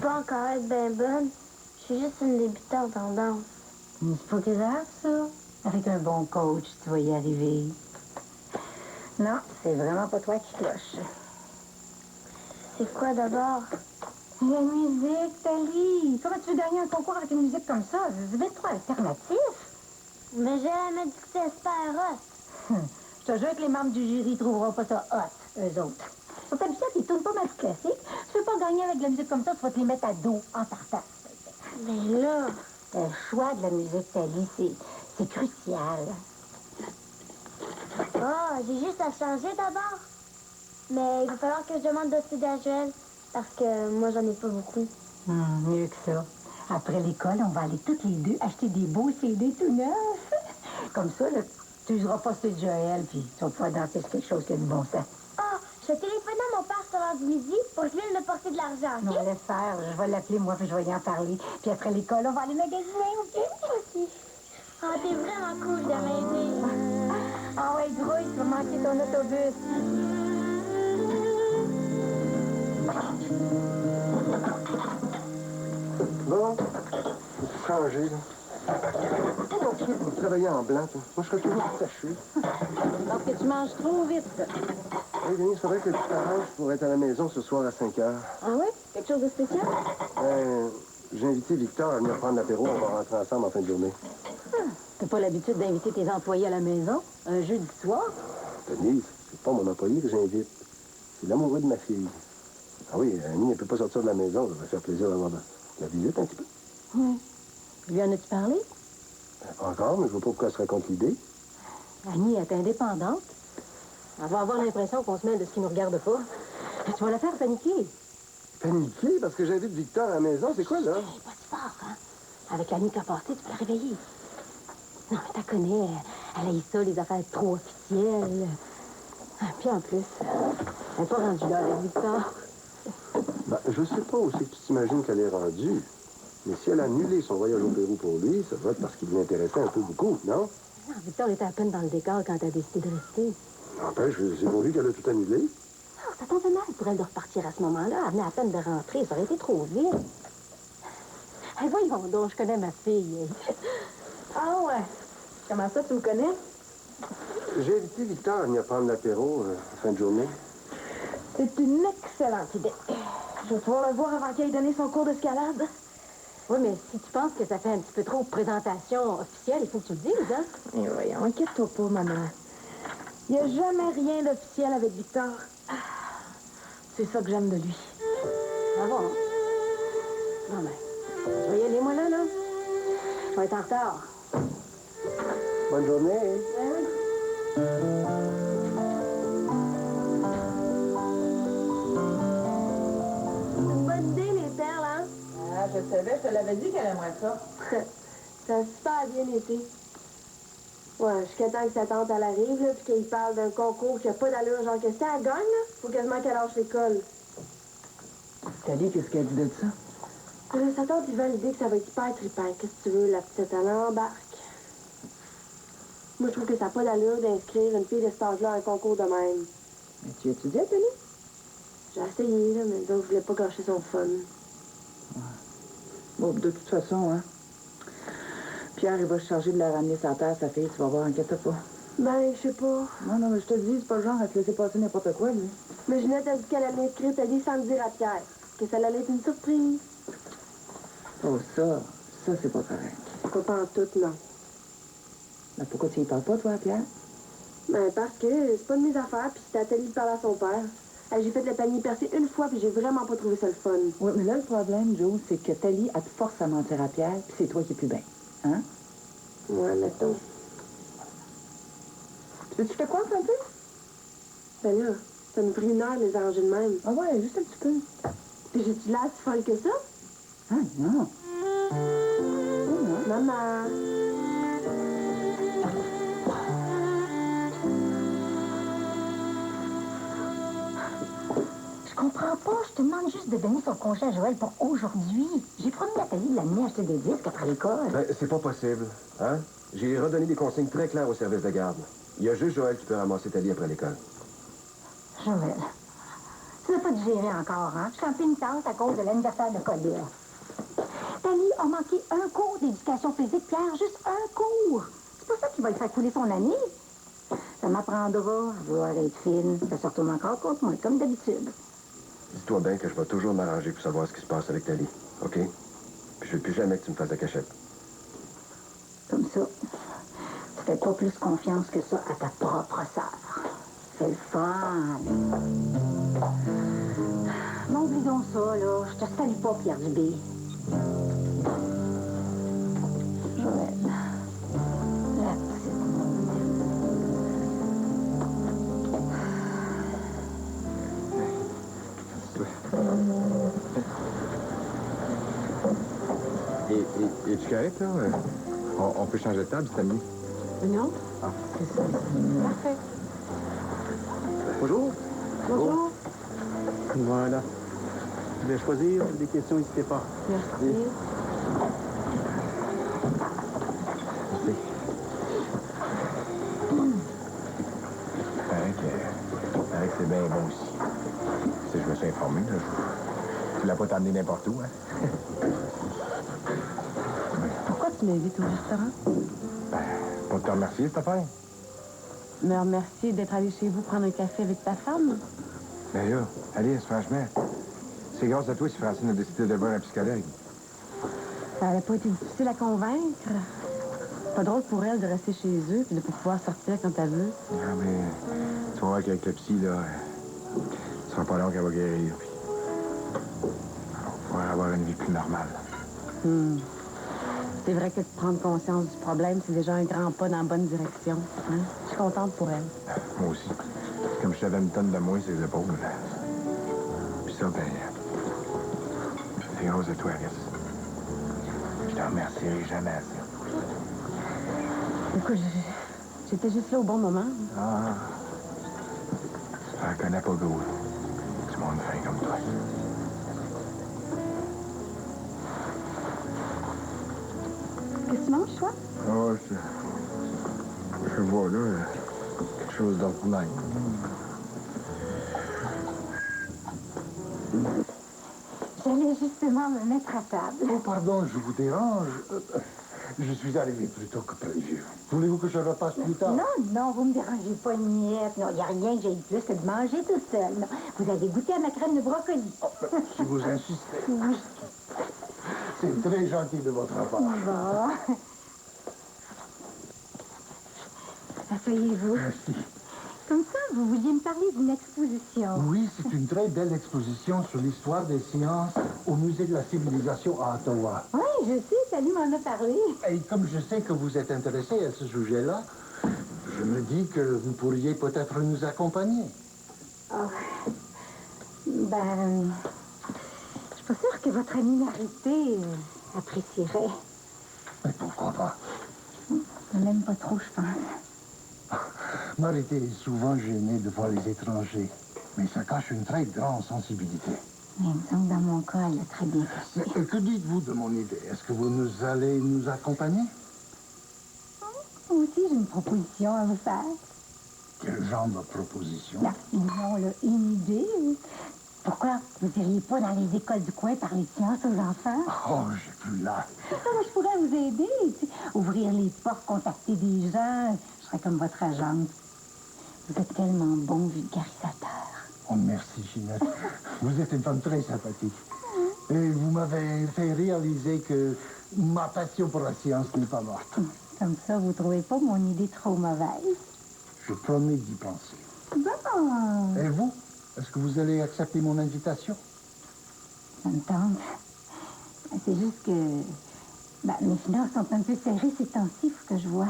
pas encore être bien bonne. Je suis juste une débutante en danse. Mais c'est pas grave, ça. Avec un bon coach, tu vas y arriver. Non, c'est vraiment pas toi qui cloche. C'est quoi d'abord? La musique, Tali. Comment tu veux gagner un concours avec une musique comme ça? C'est bien trop alternatif. Mais j'ai jamais dit que c'était super hot. Je te jure que les membres du jury trouveront pas ça hot, eux autres. Ils sont habitués qu'ils tournent pas mal classique. Tu peux pas gagner avec de la musique comme ça, tu vas te les mettre à dos en partant. Mais là... Le choix de la musique, Tali, c'est crucial. Ah, j'ai juste à changer d'abord. Mais il va falloir que je demande de CD à Joël, parce que moi, j'en ai pas beaucoup. Mieux que ça. Après l'école, on va aller toutes les deux acheter des beaux CD tout neufs. Comme ça, là, tu n'useras pas ceux de Joël, puis tu vas pouvoir danser sur quelque chose qui a du bon sens. Ah, je vais téléphoner à mon père sur l'heure du midi pour qu'il vienne me porter de l'argent, OK? Non, laisse faire. Je vais l'appeler, moi, puis je vais y en parler. Puis après l'école, on va aller magasiner, OK? OK. Ah, t'es vraiment cool de m'aider. Ah ouais, grouille, tu vas manquer ton autobus. Bon, faut changer, là. Toi non plus, vous travaillez en blanc, toi. Moi, je serais toujours saché. Parce que tu manges trop vite. Hey, Denis, il faudrait que tu t'arranges pour être à la maison ce soir à 5 heures. Ah ouais? Quelque chose de spécial? J'ai invité Victor à venir prendre l'apéro. On va rentrer ensemble en fin de journée. T'as pas l'habitude d'inviter tes employés à la maison, un jeudi soir? Denise, c'est pas mon employé que j'invite. C'est l'amoureux de ma fille. Ah oui, Annie, elle peut pas sortir de la maison. Ça va faire plaisir d'avoir de la visite un petit peu. Oui. Lui en as-tu parlé? Pas encore, mais je vois pas pourquoi elle se raconte l'idée. Annie est indépendante. Elle va avoir l'impression qu'on se mêle de ce qui nous regarde pas. Tu vas la faire paniquer. Paniquer parce que j'invite Victor à la maison, c'est quoi, là? Hey, pas si fort, hein? Avec Annie qui a passé, tu peux la réveiller. Non, mais t'as connais, elle a eu ça, les affaires trop officielles. Puis en plus, elle n'est pas rendue là avec Victor. Ben, je sais pas aussi que tu t'imagines qu'elle est rendue. Mais si elle a annulé son voyage au Pérou pour lui, ça doit être parce qu'il l'intéressait un peu beaucoup, non? Non, Victor était à peine dans le décor quand elle a décidé de rester. N'empêche, c'est pour lui qu'elle a tout annulé. Non, ça tombait mal pour elle de repartir à ce moment-là. Elle venait à peine de rentrer, ça aurait été trop vite. Hey, voyons donc, je connais ma fille. Ah ouais? Comment ça, tu me connais? J'ai invité Victor à venir prendre l'apéro en fin de journée. C'est une excellente idée. Je vais pouvoir le voir avant qu'il ait donné son cours d'escalade. Oui, mais si tu penses que ça fait un petit peu trop de présentation officielle, il faut que tu le dises, hein? Et voyons, inquiète-toi pas, maman. Il n'y a jamais rien d'officiel avec Victor. C'est ça que j'aime de lui. Ah bon? Non, mais je vais y aller, moi, là. Je vais être en retard. Bonne journée. Bonne idée, les perles, hein? Ah, je savais, je te l'avais dit qu'elle aimerait ça. Ça a super bien été. Ouais, jusqu'à temps que sa tante elle arrive, là, puis qu'elle parle d'un concours qui a pas d'allure, genre que si elle gagne, là, faut quasiment qu'elle lâche l'école. Tali, qu'est-ce qu'elle dit de ça? Sa tante, il valide que ça va être hyper trippant. Qu'est-ce que tu veux, la petite, elle embarque. Moi, je trouve que ça n'a pas d'allure d'inscrire une fille de cet âge-là à un concours de même. Mais tu étudiais, Tali? J'ai essayé, là, mais donc, je voulais pas gâcher son fun. Bon, de toute façon, hein. Pierre, il va se charger de la ramener sa terre, sa fille, tu vas voir, inquiète pas. Ben, je sais pas. Non, mais je te le dis, c'est pas le genre à te laisser passer n'importe quoi, lui. Mais Ginette a dit qu'elle allait inscrire Tali sans le dire à Pierre. Que ça allait être une surprise. Oh, ça, c'est pas correct. Pas en tout, non. Mais pourquoi tu y parles pas, toi, à Pierre? Ben, parce que c'est pas de mes affaires, puis c'était à Tali de parler à son père. J'ai fait le panier percé une fois, puis j'ai vraiment pas trouvé ça le fun. Oui, mais là, le problème, Joe, c'est que Tali, elle te force à mentir à Pierre, puis c'est toi qui es plus bien. Hein? Ouais, mettons. Tu fais quoi, un peu? Ben là, ça me pris une heure de les arranger de même. Ah ouais, juste un petit peu. Puis j'ai-tu l'air si folle que ça? Ah, non. Oh, non. Maman! Je comprends pas, je te demande juste de donner son congé à Joël pour aujourd'hui. J'ai promis à Thalie de l'amener acheter des disques après l'école. Ben, c'est pas possible, hein? J'ai redonné des consignes très claires au service de garde. Il y a juste Joël qui peut ramasser Tali après l'école. Joël, ce Tu n'as pas digéré encore, hein? Je suis en pénitence à cause de l'anniversaire de Collier. Tali a manqué un cours d'éducation physique, Pierre, juste un cours. C'est pas ça qui va lui faire couler son année. Ça m'apprendra à vouloir être fine. Ça se retourne encore contre moi, comme d'habitude. Dis-toi bien que je vais toujours m'arranger pour savoir ce qui se passe avec Tali, OK? Puis je veux plus jamais que tu me fasses la cachette. Comme ça, tu fais pas plus confiance que ça à ta propre sœur. C'est le fun. Mais oublie donc ça, là. Je te salue pas, Pierre Dubé. Joël. La petite Es-tu correct, là? On peut changer de table, c'est mieux. Non? Ah. C'est ça. Parfait. Bonjour. Bonjour. Voilà. Je vais choisir des questions, n'hésitez pas. Merci. Merci. Paraît que c'est bien bon aussi. Si je me suis informé, là, tu l'as pas t'amené n'importe où, hein? Pourquoi tu m'invites au restaurant? Pour te remercier, cette affaire. Me remercier d'être allé chez vous prendre un café avec ta femme? Ben là, Alice, franchement, c'est grâce à toi si Francine a décidé de voir un psychologue. Ça n'avait pas été difficile à convaincre. Pas drôle pour elle de rester chez eux puis de pouvoir sortir quand elle veut. Ah, mais tu vas voir qu'avec le psy, là, ce sera pas long qu'elle va guérir. Puis on va pouvoir avoir une vie plus normale. C'est vrai que de prendre conscience du problème, c'est déjà un grand pas dans la bonne direction. Hein? Je suis contente pour elle. Moi aussi. Comme je savais une tonne de moins sur les épaules. Puis ça, ben, c'est grâce à toi, Alice. Je t'en remercierai jamais assez. Écoute, j'étais juste là au bon moment. Ah, je ne connais pas gros. Du monde fin comme toi. Qu'est-ce que tu manges, toi? Ah, je vois là quelque chose d'ordinaire. J'allais justement me mettre à table. Oh, pardon, je vous dérange. Je suis arrivé plus tôt que prévu. Voulez-vous que je repasse plus tard? Non, vous me dérangez pas une miette. Non, il n'y a rien que j'aille plus que de manger tout seul. Non, vous allez goûter à ma crème de brocoli. Si vous insistez. Oui. C'est très gentil de votre part. Bon. Asseyez-vous. Merci. Comme ça, vous vouliez me parler d'une exposition. Oui, c'est une très belle exposition sur l'histoire des sciences au Musée de la civilisation à Ottawa. Oui, je sais, Sally m'en a parlé. Et comme je sais que vous êtes intéressé à ce sujet-là, je me dis que vous pourriez peut-être nous accompagner. Oh. Ben, je suis pas sûre que votre ami Marité apprécierait. Mais pourquoi pas? Même pas trop, je pense. Marité est souvent gênée de voir les étrangers, mais ça cache une très grande sensibilité. Mais il me semble que dans mon cas, elle l'a très bien caché. Mais que dites-vous de mon idée? Est-ce que vous allez nous accompagner? Moi aussi, j'ai une proposition à vous faire. Quel genre de proposition? Là, disons, là, une idée. Pourquoi vous n'iriez pas dans les écoles du coin parler de sciences aux enfants? Oh, j'ai plus là. Moi, je pourrais vous aider, tu sais, ouvrir les portes, contacter des gens. Je serais comme votre agente. Vous êtes tellement bon vulgarisateur. Oh, merci, Ginette. Vous êtes une femme très sympathique. Et vous m'avez fait réaliser que ma passion pour la science n'est pas morte. Comme ça, vous trouvez pas mon idée trop mauvaise? Je promets d'y penser. Bon, Et vous? Est-ce que vous allez accepter mon invitation? ça me tente. C'est juste que mes finances sont un peu serrées ces temps-ci, il faut que je vois.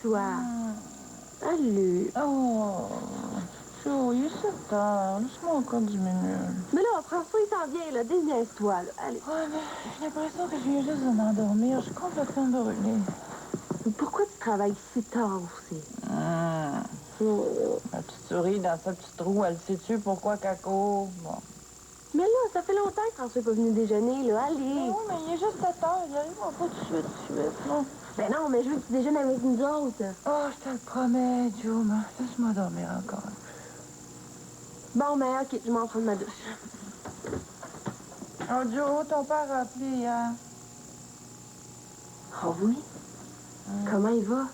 toi. Allez. Oh, Joe, il est 7 heures. Laisse-moi encore 10 minutes. Mais là, François, il s'en vient, là. Déniaise-toi, là. Allez. Ouais, mais j'ai l'impression que je viens juste de m'endormir. Je suis complètement brûlée. Mais pourquoi tu travailles si tard aussi? La petite souris dans sa petite roue, elle sait-tu pourquoi qu'elle court? Bon. Mais là, ça fait longtemps que François n'est pas venu déjeuner, là. Allez. Oui, mais il est juste 7 heures. Il arrivera pas tout de suite, non. Ben non, mais je veux que tu déjeunes avec nous autres. Oh, je te le promets, Joe, mais laisse-moi dormir encore. Bon, mais OK, je m'en prends de ma douche. Oh, Joe, ton père a appelé hier. Oh oui? Comment il va?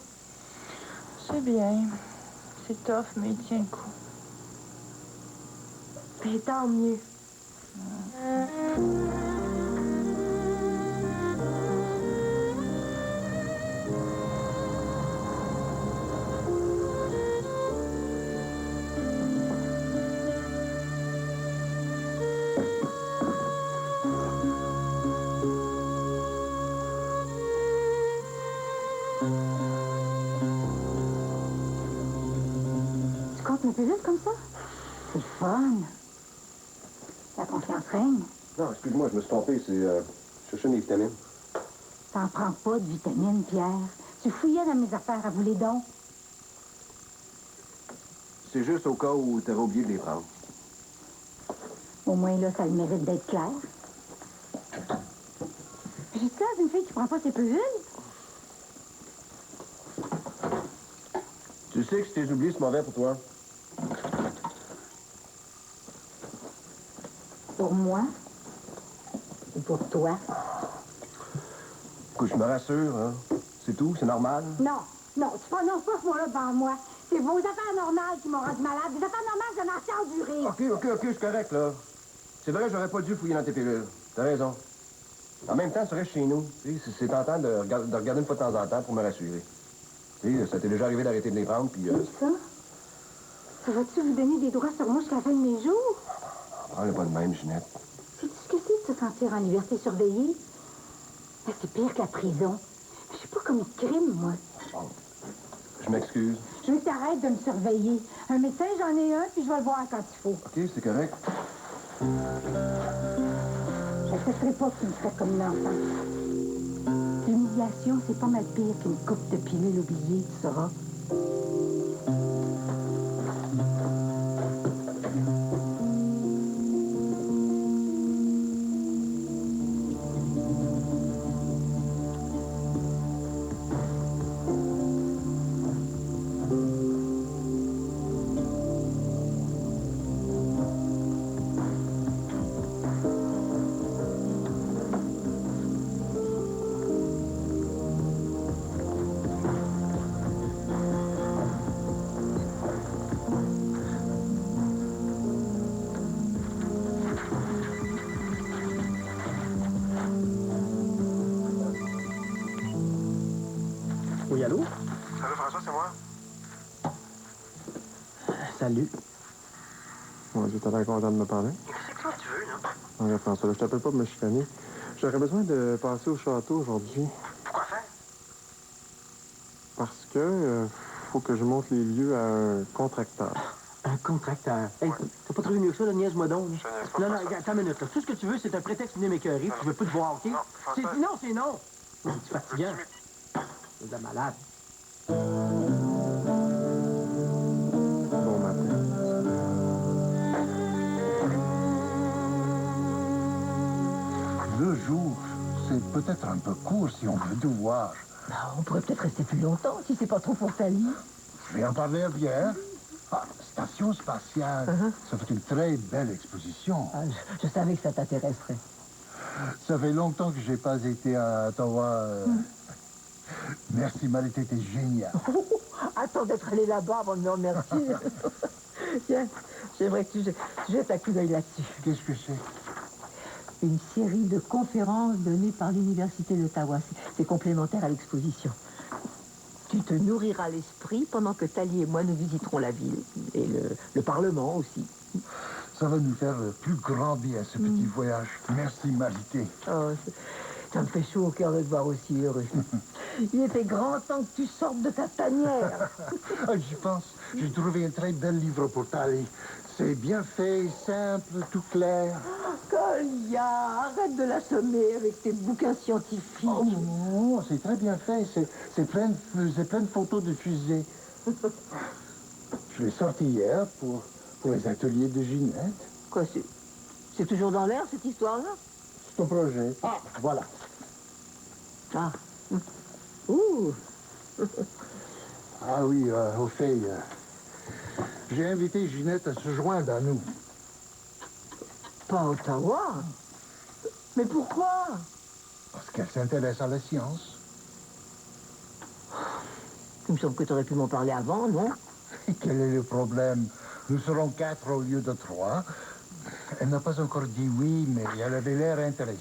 C'est bien. C'est tough, mais il tient le coup. Ben tant mieux. Tu comptes un peu vite comme ça? C'est le fun. La confiance règne. Non, excuse-moi, je me suis trompé. C'est chercher mes vitamines. T'en prends pas de vitamines, Pierre. Tu fouillais dans mes affaires à vous les dons. C'est juste au cas où t'aurais oublié de les prendre. Au moins, là, ça a le mérite d'être clair. J'ai dit ça à une fille qui prend pas ses pilules. Tu sais que si t'es oublié, c'est mauvais pour toi. Pour moi ou pour toi? Écoute, je me rassure, hein. C'est tout, c'est normal. Non, non, tu prononces pas ce mot-là devant moi. C'est vos affaires normales qui m'ont rendu malade. Des affaires normales, je n'en sais endurer. OK, je suis correct, là. C'est vrai, j'aurais pas dû fouiller dans tes pilules. T'as raison. En même temps, ça reste chez nous. Tu sais, c'est tentant de regarder une fois de temps en temps pour me rassurer. Tu sais, ça t'est déjà arrivé d'arrêter de les prendre, puis... Ça? Ça va-tu vous donner des droits sur moi jusqu'à la fin de mes jours? Prends-le pas de même, Ginette. Sais-tu ce que c'est de se sentir en liberté surveillée? Ben, c'est pire que la prison. Je suis pas comme une crime, moi. Bon. Je m'excuse. Je veux que t'arrêtes de me surveiller. Un médecin, j'en ai un, puis je vais le voir quand il faut. OK, c'est correct. J'accepterai pas que tu me traites comme une enfant. L'humiliation, c'est pas mal pire qu'une coupe de pilules oubliée, tu sauras. Oui, allô? Salut François, c'est moi. Salut. Mon Dieu, t'as l'air content de me parler. Qu'est-ce que toi tu veux, là? Regarde François, là, je t'appelle pas pour me chicaner. J'aurais besoin de passer au château aujourd'hui. Pourquoi faire? Parce que faut que je monte les lieux à un contracteur. Un contracteur. Hey, t'as pas trouvé mieux que ça, là, niaise-moi donc. Là. Je niaise pas, Non, non, François. regarde, attends une minute, là. Tout ce que tu veux, c'est un prétexte pour venir m'écœurer, puis je veux plus te voir, OK? Non, François. Non, c'est non. C'est fatigant. C'est de la malade. Bon matin. Le jour, c'est peut-être un peu court si on veut tout voir. On pourrait peut-être rester plus longtemps, si c'est pas trop pour Sally. Je vais en parler à Pierre. Ah, station spatiale. Ça fait une très belle exposition. Ah, je savais que ça t'intéresserait. Ça fait longtemps que j'ai pas été à Ottawa. Merci, Marité, t'es génial. Attends d'être allé là-bas avant de me remercier. Tiens, j'aimerais que tu jettes un coup d'œil là-dessus. Qu'est-ce que c'est? Une série de conférences données par l'Université d'Ottawa. C'est complémentaire à l'exposition. Tu te nourriras l'esprit pendant que Thalie et moi nous visiterons la ville. Et le Parlement aussi. Ça va nous faire le plus grand bien, ce petit voyage. Merci, Marité. Oh, Ça me fait chaud au cœur de te voir aussi heureux. Il était grand temps que tu sortes de ta tanière. J'y pense. J'ai trouvé un très bel livre pour Tali. C'est bien fait, simple, tout clair. Colia, arrête de l'assommer avec tes bouquins scientifiques. Oh non, c'est très bien fait. C'est plein de photos de fusées. Je l'ai sorti hier pour les ateliers de Ginette. Quoi, c'est toujours dans l'air, cette histoire-là? C'est ton projet. Ah, voilà. Ah. Ouh. Ah oui, au fait, j'ai invité Ginette à se joindre à nous. Pas à Ottawa? Mais pourquoi? Parce qu'elle s'intéresse à la science. Il me semble que tu aurais pu m'en parler avant, non? Et quel est le problème? Nous serons 4 au lieu de 3. Elle n'a pas encore dit oui, mais elle avait l'air intéressée.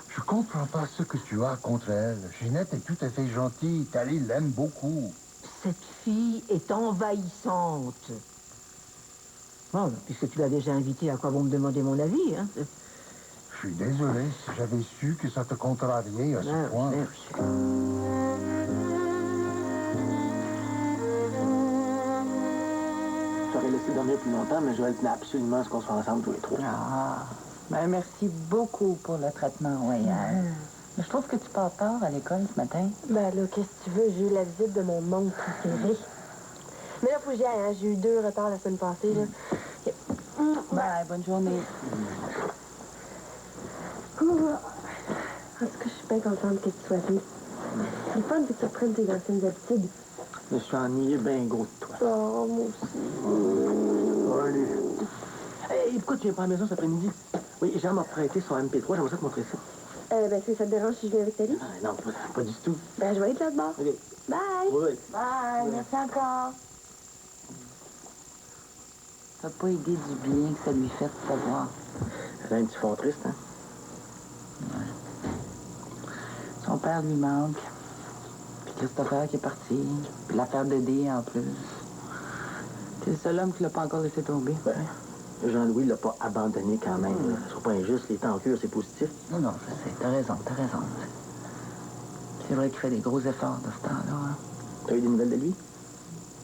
Je comprends pas ce que tu as contre elle. Ginette est tout à fait gentille. Tali l'aime beaucoup. Cette fille est envahissante. Bon, puisque tu l'as déjà invitée, à quoi bon me demander mon avis, hein? Je suis désolé si j'avais su que ça te contrariait à ce point. J'aurais laissé dormir plus longtemps, mais Joël tenait absolument à ce qu'on soit ensemble tous les trois. Ah, ben merci beaucoup pour le traitement royal. Mais je trouve que tu pars tard à l'école ce matin. Ben là, qu'est-ce que tu veux? J'ai eu la visite de mon oncle préféré. Mais là, faut que j'y aille, hein. J'ai eu 2 retards la semaine passée, là. OK. Bye, bonne journée. En tout cas, je suis bien contente que tu sois venu. C'est le fun que tu reprennes tes anciennes habitudes. Je me suis ennuyé bien gros de toi. Oh, moi aussi. Salut. Hey, pourquoi tu viens pas à la maison cet après-midi? Oui, Jean m'a prêté son MP3, j'aimerais ça te montrer ça. Ben, si ça te dérange si je viens avec Tali? Ah, non, pas du tout. Ben, je vais être là de bord. OK. Bye! Oui. Bye! Merci encore. T'as pas idée du bien que ça lui fait de savoir. C'est un petit fond triste, hein? Son père lui manque. Puis Christopher qui est parti. Puis l'affaire d'aider en plus. C'est le seul homme qui l'a pas encore laissé tomber. Ben, Jean-Louis l'a pas abandonné quand même. Ce sera pas injuste, les temps en cure, c'est positif. Non, non, je sais. T'as raison. C'est vrai qu'il fait des gros efforts de ce temps-là. Hein. T'as eu des nouvelles de lui?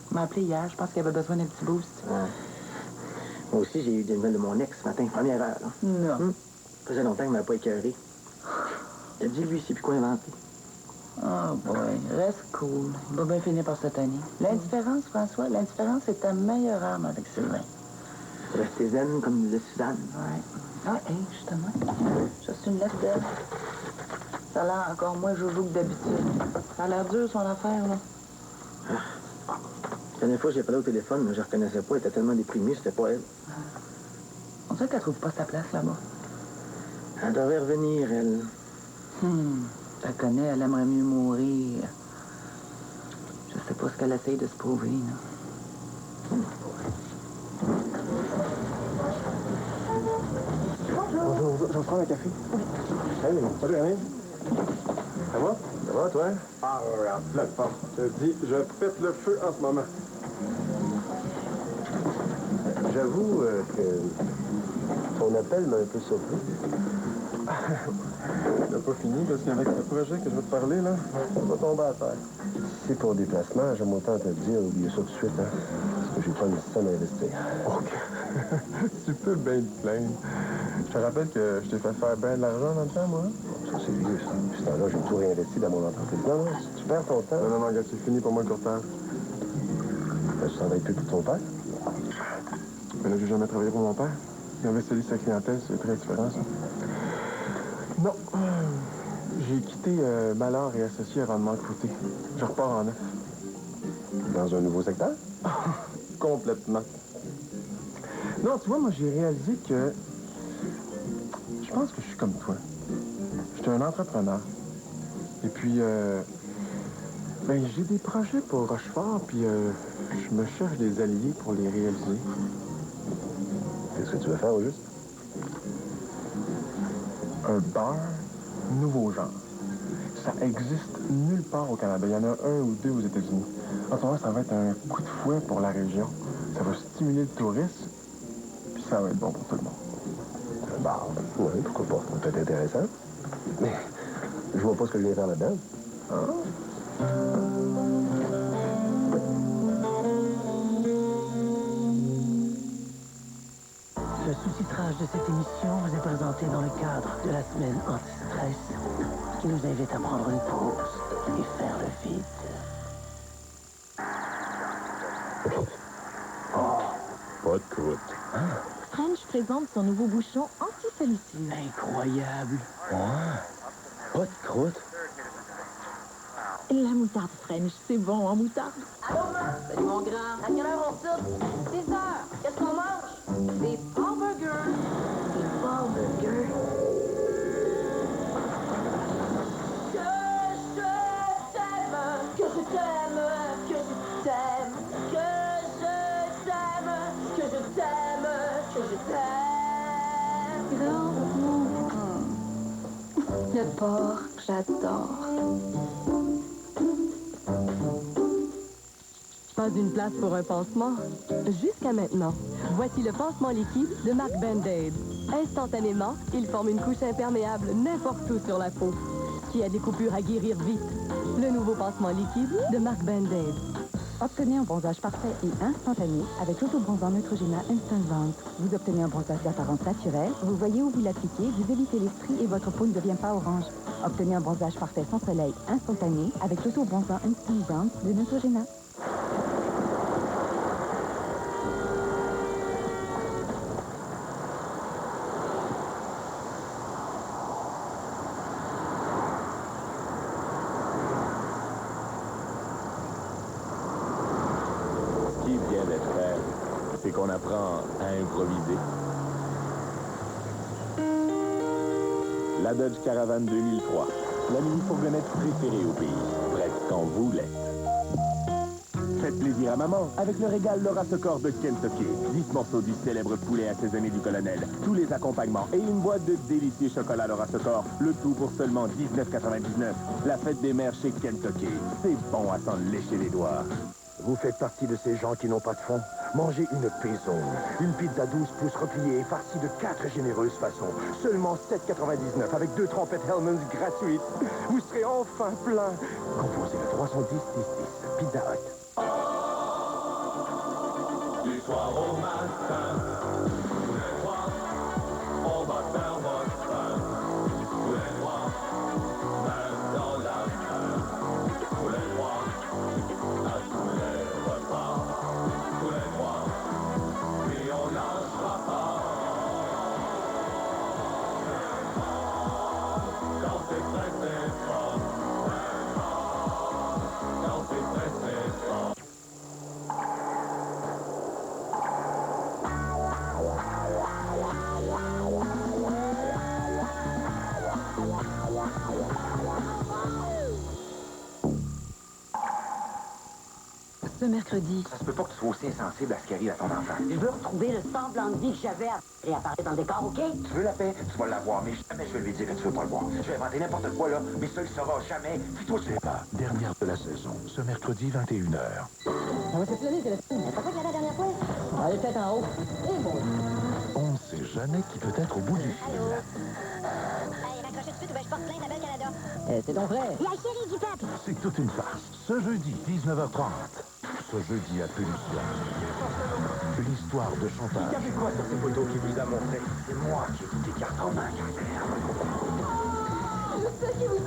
Il m'a appelé hier. Je pense qu'il avait besoin d'un petit boost. Ouais. Moi aussi, j'ai eu des nouvelles de mon ex ce matin, première heure. Là. Non. Ça faisait longtemps qu'il m'avait pas écœuré. Il a dit, lui, il sait plus quoi inventer. Oh boy, reste cool. Il va bien finir par cette année. L'indifférence, François, l'indifférence est ta meilleure arme avec Sylvain. Rester zen, comme disait Suzanne. Ouais. Ah, hé, justement. Juste une lettre d'elle. Ça a l'air encore moins joujou que d'habitude. Ça a l'air dur, son affaire, là. La dernière fois que j'ai parlé au téléphone, mais je la reconnaissais pas. Elle était tellement déprimée, c'était pas elle. On dirait qu'elle trouve pas sa place là-bas. Elle devrait revenir, elle. Je la connais, elle aimerait mieux mourir. Je sais pas ce qu'elle essaye de se prouver, là. Bonjour, je vais prendre un café. Oui. Salut, Rémi. Ça va? Ça va, toi? Ah, regarde, plaque pas. Je te dis, je pète le feu en ce moment. J'avoue que ton appel m'a un peu surpris. T'as pas fini, parce qu'avec le projet que je vais te parler, là, On va tomber à terre. Si c'est pour déplacement, j'aime autant te le dire, oublie ça tout de suite, hein. Parce que j'ai pas une scène à investir. OK. Tu peux bien te plaindre. Je te rappelle que je t'ai fait faire bien de l'argent dans le temps, moi. Ça, c'est vieux, ça. Puis ce temps-là, j'ai tout réinvesti dans mon entreprise. Non, non, si tu perds ton temps, Non, regarde, c'est fini pour moi le courtage. tu travailles plus pour ton père. Mais là, j'ai jamais travaillé pour mon père. Il avait salué sa clientèle, c'est très différent, ça. Non. J'ai quitté Ballard et Associés avant de m'en recruter. Je repars en neuf. Dans un nouveau secteur? Complètement. Non, tu vois, moi, j'ai réalisé que... Je pense que je suis comme toi. Je suis un entrepreneur. Et puis, ben, j'ai des projets pour Rochefort, puis je me cherche des alliés pour les réaliser. Qu'est-ce que tu veux faire, au juste? Un bar nouveau genre. Ça existe nulle part au Canada. Il y en a 1 ou 2 aux États-Unis. En ce moment, ça va être un coup de fouet pour la région. Ça va stimuler le tourisme, puis ça va être bon pour tout le monde. Bah, ouais, pourquoi pas? Ça peut être intéressant. Mais je vois pas ce que je viens faire là-dedans. Le sous-titrage de cette émission vous est présenté dans le cadre de la semaine anti-stress qui nous invite à prendre une pause et faire le vide. Pas de croûte. French présente son nouveau bouchon anti-salissure. Incroyable. Ouais. Pas de croûte. La moutarde French, c'est bon en moutarde. Allô, salut mon grand. À quelle heure on soupe? 6 heures. Qu'est-ce qu'on mange? Des hamburgers. Des hamburgers. Que je t'aime, que je t'aime, que je t'aime, que je t'aime, que je t'aime, que je t'aime. Le porc, j'adore. Pas une place pour un pansement? Jusqu'à maintenant. Voici le pansement liquide de marque Band-Aid. Instantanément, il forme une couche imperméable n'importe où sur la peau, qui a des coupures à guérir vite. Le nouveau pansement liquide de marque Band-Aid. Obtenez un bronzage parfait et instantané avec l'autobronzant Neutrogena Instant Bronze. Vous obtenez un bronzage d'apparence naturelle, vous voyez où vous l'appliquez, vous évitez les stries et votre peau ne devient pas orange. Obtenez un bronzage parfait sans soleil instantané avec l'autobronzant Instant Bronze de Neutrogena. Ce qui vient d'être fait, c'est qu'on apprend à improviser. La Dodge Caravan 2003, la mini-fourgonnette préférée au pays, prête quand vous l'êtes. Faites plaisir à maman avec le régal Laura Socor de Kentucky. 10 morceaux du célèbre poulet assaisonné du colonel, tous les accompagnements et une boîte de délicieux chocolat Laura Socor, le tout pour seulement $19,99. La fête des mères chez Kentucky, c'est bon à s'en lécher les doigts. Vous faites partie de ces gens qui n'ont pas de fond. Mangez une Paison, une pizza 12 pouces repliée et farcie de 4 généreuses façons. Seulement $7,99 avec 2 trempettes Hellmann's gratuites. Vous serez enfin plein. Composez le 310 10 10. Pizza Hut. Du soir au matin, tous les trois, on va faire votre pain. Tous les trois, même dans la faim. Tous les trois, à tous les repas. Tous les trois, puis on lâchera pas. Quand c'est pressé fort, quand c'est pressé fort. Ce mercredi, Ça se peut pas que tu sois aussi insensible à ce qui arrive à ton enfant. Je veux retrouver le semblant de vie que j'avais à réapparaître dans le décor, OK? Tu veux la paix, tu vas l'avoir, mais jamais je vais lui dire que tu veux pas le voir. Je vais inventer n'importe quoi, là, mais ça, il saura jamais. Puis toi, tu sais pas. Dernière de la saison, ce mercredi 21h. On va s'exploser, c'est le film. C'est pas ça qu'il y avait la dernière fois? On va aller peut-être en haut. Eh bon. On ne sait jamais qui peut être au bout du fil. Hey, raccrochez tout de suite ou ben je porte plainte à Belle Canada. C'est ton frère. La chérie du peuple. C'est toute une farce. Ce jeudi, 19h30. Ce jeudi à Pulsion. L'histoire de Chantal. Il y avait quoi sur ces photos qu'il vous a montré? C'est moi qui ai tout écarté en main, Je sais qui vous êtes.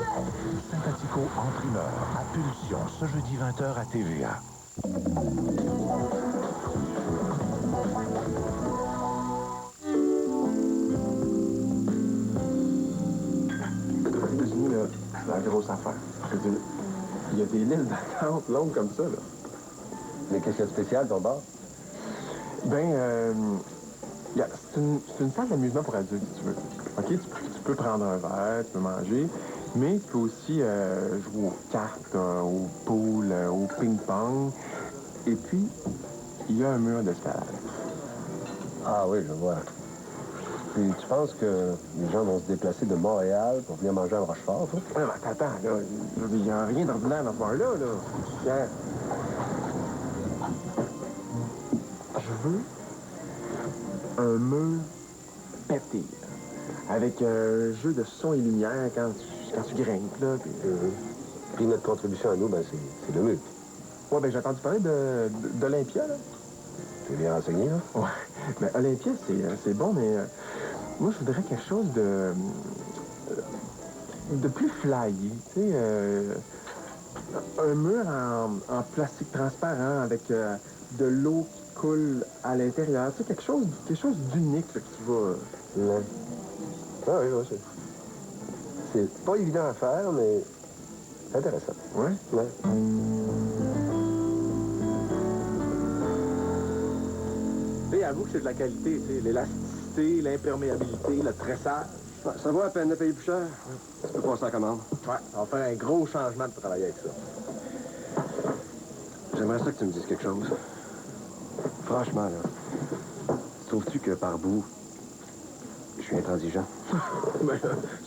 Sympathico en primeur. À Pulsion, ce jeudi 20h à TVA. Aux États-Unis, là, c'est la grosse affaire. Je veux dire, il y a des lignes d'attente longues comme ça, là. Mais qu'est-ce qu'il y a de spécial, ton bar? Ben, c'est une salle d'amusement pour adultes, si tu veux. OK, tu peux prendre un verre, tu peux manger, mais tu peux aussi jouer aux cartes, au pool, au ping-pong. Et puis, il y a un mur d'escalade. Ah oui, je vois. Puis tu penses que les gens vont se déplacer de Montréal pour venir manger à Rochefort, toi? Ouais, mais attends, là, il n'y a rien d'ordinaire dans ce bar-là, là. Pierre. Je veux un mur pété. Avec un jeu de son et lumière quand tu grimpes, là. Puis notre contribution à nous, ben, c'est le mur. Ouais, ben j'ai entendu parler d'Olympia, là. T'es bien renseigné, là? Ouais. Mais Olympia, c'est bon, mais moi, je voudrais quelque chose de plus flyé, tu sais, un mur en plastique transparent avec de l'eau qui coule à l'intérieur, tu sais, quelque chose d'unique, là, qui va... Ouais. Ah oui, ouais, c'est pas évident à faire, mais c'est intéressant. Ouais? Ouais. Tu sais, avoue que c'est de la qualité, tu sais, l'élasticité, l'imperméabilité, le tressage. Ça vaut à peine de payer plus cher. Tu peux passer en commande. Ouais, on va faire un gros changement de travailler avec ça. J'aimerais ça que tu me dises quelque chose. Franchement, là, trouves-tu que par bout, je suis intransigeant? Ben,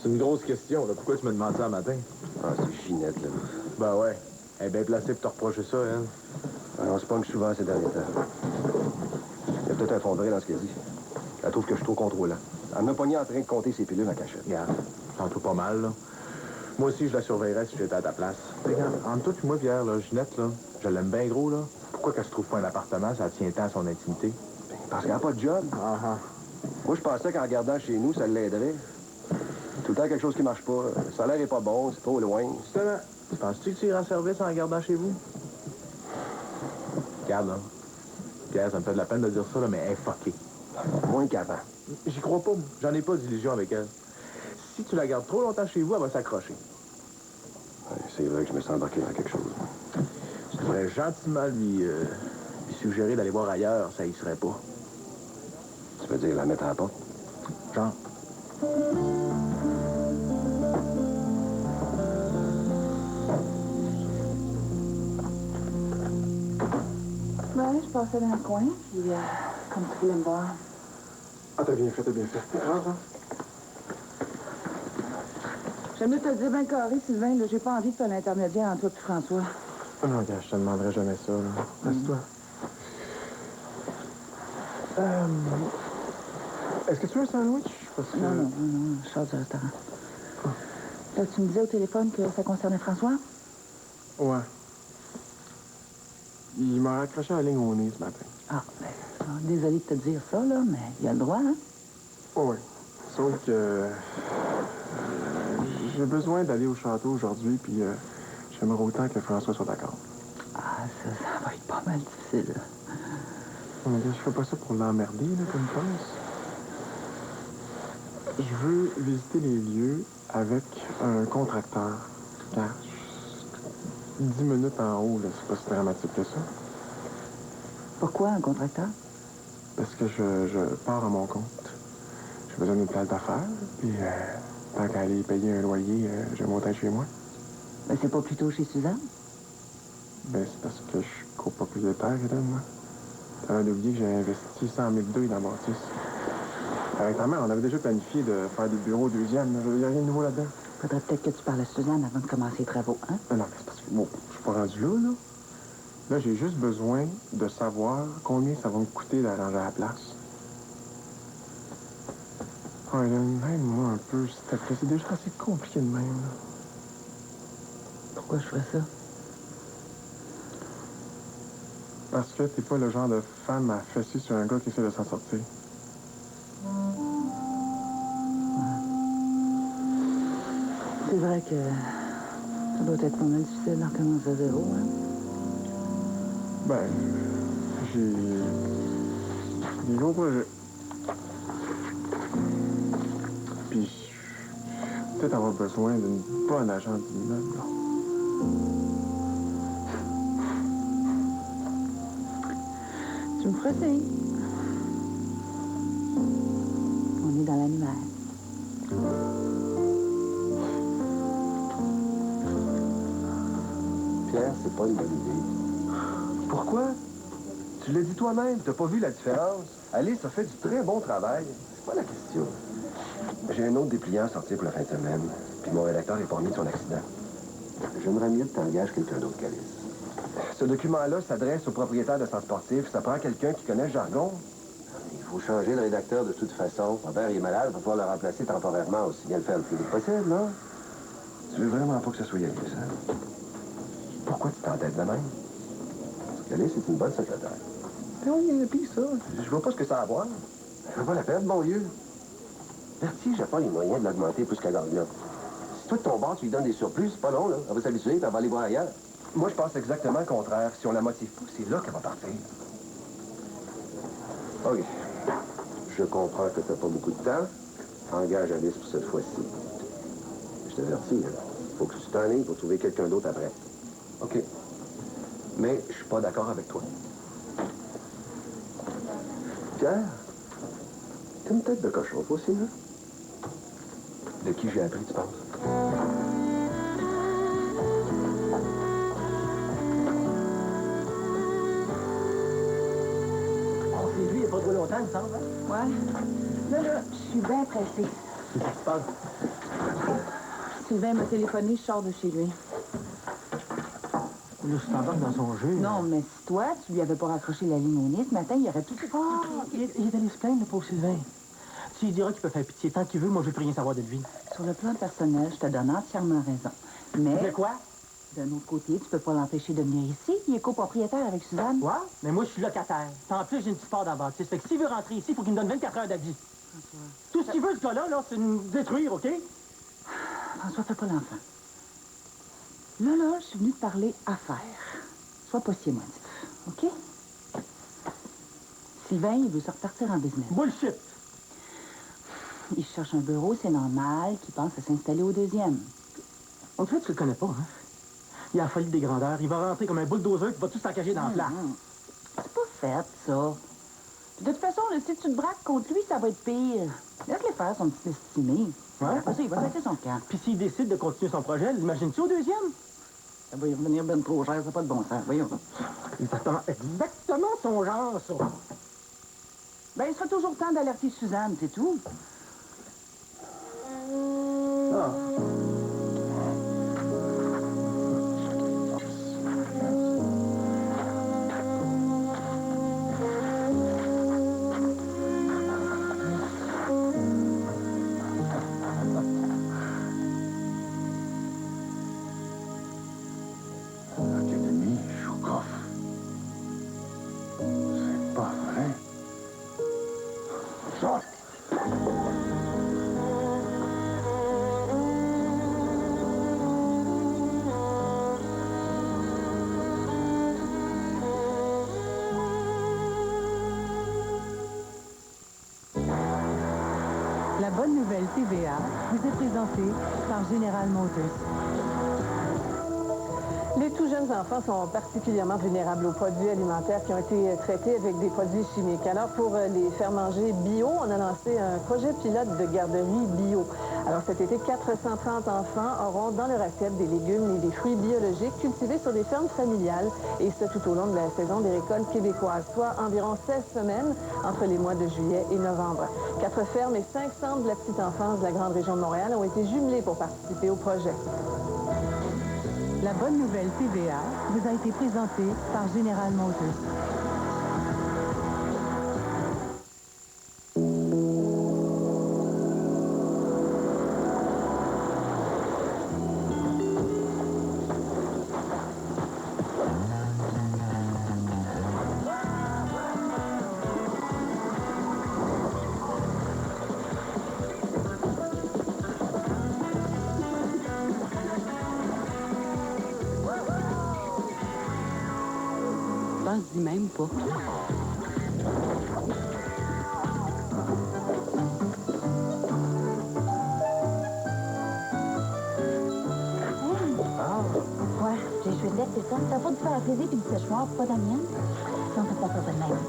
c'est une grosse question, là. Pourquoi tu me demandes ça le matin? Ah, c'est Ginette, là. Ben ouais. Elle est bien placée pour te reprocher ça, elle. Alors, on se pogne souvent ces derniers temps. Il y a peut-être un fondré dans ce qu'elle dit. Elle trouve que je suis trop contrôlant. Elle m'a pogné en train de compter ses pilules en cachette. Regarde, j'en trouve pas mal, là. Moi aussi, je la surveillerais si j'étais à ta place. Regarde, entre toi et moi, Pierre, là, Ginette, là, je l'aime bien gros, là. Pourquoi qu'elle se trouve pas un appartement, ça tient tant à son intimité? Parce qu'elle n'a pas de job. Ah. Moi, je pensais qu'en regardant chez nous, ça l'aiderait. Tout le temps, quelque chose qui marche pas. Le salaire est pas bon, c'est trop loin. Justement, penses-tu que tu iras en service en regardant chez vous? Regarde, là. Pierre, ça me fait de la peine de dire ça, là, mais elle est fuckée. Moins qu'avant. J'y crois pas, moi. J'en ai pas d'illusion avec elle. Si tu la gardes trop longtemps chez vous, elle va s'accrocher. Ouais, c'est vrai que je me sens embarqué dans quelque chose. Je devrais gentiment lui suggérer d'aller voir ailleurs, ça y serait pas. Tu veux dire la mettre à la porte? Genre. Ouais, je passais dans le coin, puis comme tu voulais me voir. Ah, t'as bien fait, t'as bien fait. C'est grave, hein? J'aime mieux te le dire bien carré, Sylvain, là, j'ai pas envie de faire l'intermédiaire entre toi et François. Oh non, gars, je te demanderai jamais ça, là. Assieds-toi. Est-ce que tu veux un sandwich? Parce que... Non, je sors du restaurant. Là, tu me disais au téléphone que ça concernait François? Ouais. Il m'a raccroché la ligne au nez ce matin. Ah, ben, désolé de te dire ça, là, mais il a le droit, hein? Oui. Sauf que... j'ai besoin d'aller au château aujourd'hui, puis j'aimerais autant que François soit d'accord. Ah, ça va être pas mal difficile. Oh, mais je fais pas ça pour l'emmerder, là, comme tu penses. Je veux visiter les lieux avec un contracteur. Car 10 minutes en haut, là, c'est pas si dramatique que ça. Pourquoi un contracteur? Parce que je pars à mon compte. J'ai besoin d'une place d'affaires, puis tant qu'à aller payer un loyer, je monte chez moi. Mais c'est pas plutôt chez Suzanne? Ben, c'est parce que je cours pas plus de terre, Hélène, moi. T'avais oublié que j'ai investi 100 000 $ dans la bâtisse. Avec ta mère, on avait déjà planifié de faire des bureaux au deuxième. Il n'y a rien de nouveau là-dedans. Faudrait peut-être que tu parles à Suzanne avant de commencer les travaux, hein? Non, mais c'est parce que, bon, je suis pas rendu là, là. Là, j'ai juste besoin de savoir combien ça va me coûter d'arranger la place. Oh, Hélène, aide-moi un peu, s'il te plaît. C'est déjà assez compliqué de même, là. Pourquoi je ferais ça? Parce que t'es pas le genre de femme à fesser sur un gars qui essaie de s'en sortir. C'est vrai que ça doit être pas mal difficile d'en commencer à zéro, hein? Ben, j'ai des gros projets. Puis, peut-être avoir besoin d'une bonne agente d'immeuble, là. Tu me feras signe. On est dans l'annuaire. Pierre, c'est pas une bonne idée. Pourquoi? Tu l'as dit toi-même, t'as pas vu la différence. Alice a fait du très bon travail. C'est pas la question. J'ai un autre dépliant à sortir pour la fin de semaine, puis mon rédacteur est pas remis de son accident. J'aimerais mieux que t'engages quelqu'un d'autre qu'Alice. Ce document-là s'adresse au propriétaire de centre sportif. Ça prend quelqu'un qui connaît le jargon. Il faut changer le rédacteur de toute façon. Mon père, il est malade, on va pouvoir le remplacer temporairement aussi bien le faire le plus vite possible, non? Tu veux vraiment pas que ça soit Alice, hein? Pourquoi tu t'entêtes de même? Parce qu'Alice est une bonne secrétaire. Oui, puis ça. Je vois pas ce que ça a à voir. Ça vaut pas la peine, bon vieux. Bertie, j'ai pas les moyens de l'augmenter plus qu'à gagne là. Si toi, de ton bord, tu lui donnes des surplus, c'est pas long, là. Elle va s'habituer, puis elle va aller voir ailleurs. Moi, je pense exactement le contraire. Si on la motive pas, c'est là qu'elle va partir. OK. Je comprends que t'as pas beaucoup de temps. Engage Alice pour cette fois-ci. Je t'avertis, hein. Faut que tu t'enlignes pour trouver quelqu'un d'autre après. OK. Mais je suis pas d'accord avec toi. Pierre, t'as une tête de cochon, toi aussi, hein? De qui j'ai appris, tu penses? C'est lui, il n'a pas trop longtemps, il me semble. Hein? Ouais. Là, je suis bien pressée. Qu'est-ce qui se passe? Sylvain m'a téléphoné, je sors de chez lui. Là, je t'embarque dans son jeu. Non, mais si toi, tu lui avais pas raccroché la ligne au nez ce matin, il aurait tout... Oh, il est allé se plaindre, le pauvre Sylvain. Tu lui diras qu'il peut faire pitié tant qu'il veut, moi, je veux plus rien savoir de lui. Sur le plan personnel, je te donne entièrement raison. Mais... De quoi? D'un autre côté, tu peux pas l'empêcher de venir ici. Il est copropriétaire avec Suzanne. Ouais, mais moi, je suis locataire. En plus, j'ai une petite part dans la bâtisse. Fait que s'il veut rentrer ici, il faut qu'il me donne 24 heures d'avis. Tout ce qu'il veut, ce gars-là, là, c'est nous détruire, OK? François, fais pas l'enfant. Là, je suis venue te parler affaires. Sois pas si émotif, OK? Sylvain, il veut se repartir en business. Bullshit! Il cherche un bureau, c'est normal qu'il pense à s'installer au 2e. En fait, tu le connais pas, hein? Il a la folie des grandeurs. Il va rentrer comme un bulldozer qui va tout saccager dans la place. C'est pas fait, ça. Puis de toute façon, là, si tu te braques contre lui, ça va être pire. Laisse-le faire son petit estimé. Ouais? Après ça, il va péter son camp. Puis s'il décide de continuer son projet, l'imagines-tu au 2e? Ça va y revenir ben trop cher, c'est pas de bon sens. Voyons. Exactement son genre, ça. Ben, il sera toujours temps d'alerter Suzanne, c'est tout. Ah. Académie Choukoff. C'est pas vrai. Ça. La bonne nouvelle TVA vous est présentée par General Motors. Les tout jeunes enfants sont particulièrement vulnérables aux produits alimentaires qui ont été traités avec des produits chimiques. Alors, pour les faire manger bio, on a lancé un projet pilote de garderie bio. Alors, cet été, 430 enfants auront dans leur assiette des légumes et des fruits biologiques cultivés sur des fermes familiales, et ce tout au long de la saison des récoltes québécoises, soit environ 16 semaines entre les mois de juillet et novembre. 4 fermes et 5 centres de la petite enfance de la grande région de Montréal ont été jumelés pour participer au projet. La bonne nouvelle TVA vous a été présentée par General Motors. Pense-y même pas. Ouais, j'ai joué de l'aide, c'est ça. T'as pas dû faire la plaisir puis du séchoir, pas la mienne. Si on fait pas de même.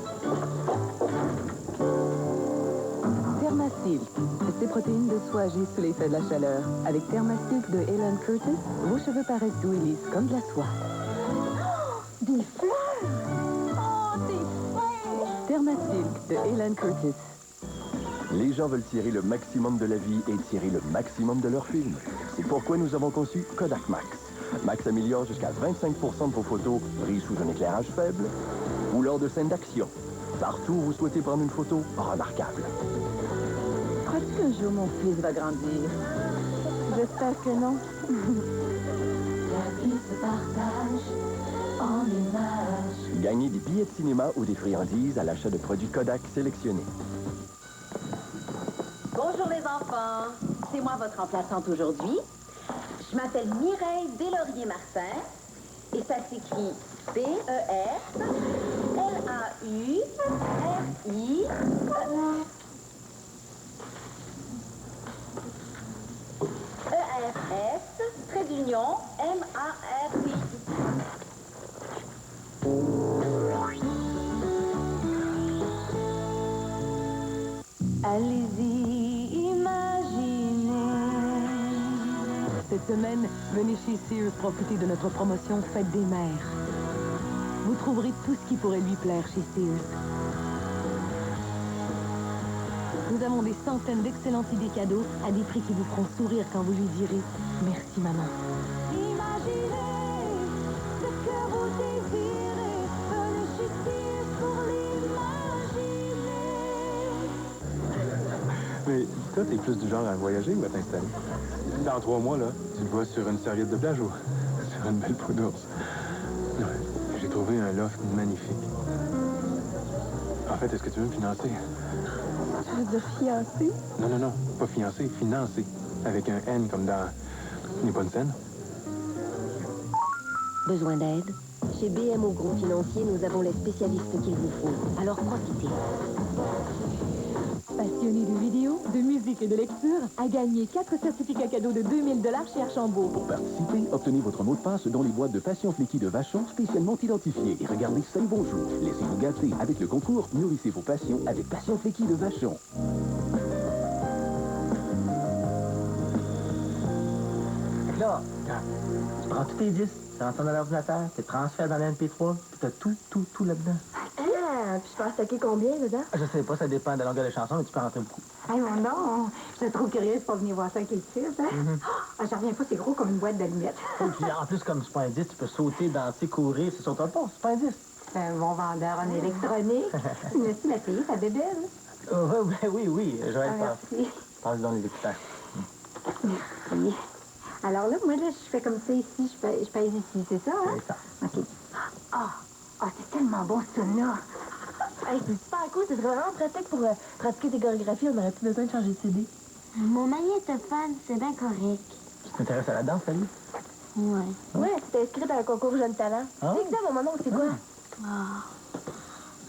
Thermasilk, ces protéines de soie agissent sous l'effet de la chaleur. Avec Thermasilk de Ellen Curtis, vos cheveux paraissent doux et lisses comme de la soie. Des fleurs! Oh, des fleurs! Thermasilk de Ellen Curtis. Les gens veulent tirer le maximum de la vie et tirer le maximum de leur film. C'est pourquoi nous avons conçu Kodak Max. Max améliore jusqu'à 25% de vos photos prises sous un éclairage faible ou lors de scènes d'action. Partout où vous souhaitez prendre une photo, remarquable. Crois-tu qu'un jour mon fils va grandir? J'espère que non. La vie se partage en images. Gagnez des billets de cinéma ou des friandises à l'achat de produits Kodak sélectionnés. Bonjour les enfants, c'est moi votre remplaçante aujourd'hui. Je m'appelle Mireille Deslauriers-Martin et ça s'écrit B-E-S-L-A-U-R-I... E-R-S, trait d'union, M-A-R-I. Allez-y, imaginez. Cette semaine, venez chez Sears profiter de notre promotion Fête des mères. Vous trouverez tout ce qui pourrait lui plaire chez Sears. Nous avons des centaines d'excellentes idées cadeaux à des prix qui vous feront sourire quand vous lui direz « Merci, maman ». Imaginez ce que vous désirez. Venez chez Sears pour l'imaginer. Mais toi, t'es plus du genre à voyager ou à t'installer? Dans 3 mois, là, tu te vois sur une serviette de plage ou sur une belle peau d'ours. Ouais, j'ai trouvé un loft magnifique. En fait, est-ce que tu veux me financer? Tu veux dire fiancé? Non, non, non, pas fiancé, financé. Avec un N comme dans Les Bonnes Scènes. Besoin d'aide? Chez BMO Groupe Financier, nous avons les spécialistes qu'il vous faut. Alors profitez. Passionné de vidéo, de musique et de lecture, a gagné 4 certificats cadeaux de 2000 $ chez Archambault. Pour participer, obtenez votre mot de passe dans les boîtes de Passion Flecky de Vachon spécialement identifiées et regardez seul bonjour. Laissez-vous gâter avec le concours Nourrissez vos passions avec Passion Flecky de Vachon. Là, tu prends tous tes disques, tu rentres dans l'ordinateur, tu transfères dans l'MP3, puis t'as tout là-dedans. Ah, puis je peux en stocker combien dedans? Je sais pas, ça dépend de la longueur de chanson, mais tu peux rentrer beaucoup. Hey, mon nom, je suis trop curieuse pour venir voir ça avec les titres, hein? Ah, j'en reviens pas, c'est gros comme une boîte d'allumettes. Et puis en plus, comme c'est pas un disque, tu peux sauter, danser, courir, c'est sur ton pont, c'est pas un disque. C'est un bon vendeur en électronique. Merci, la fille, ta bébelle. Oui, je vais être Merci. passe dans les écouteurs. Merci. Alors là, moi, là, je fais comme ça ici, je pèse ici, c'est ça, hein? C'est ça. OK. C'est tellement bon, ce tune-là. Hey, c'est super cool, c'est vraiment pratique pour pratiquer tes chorégraphies, on n'aurait plus besoin de changer de CD. Mon magnétophone, c'est bien correct. Tu t'intéresses à la danse, Fanny? Ouais. Ouais, tu t'es inscrite à un concours Jeune Talent. Ah. C'est exact, mon nom, c'est quoi?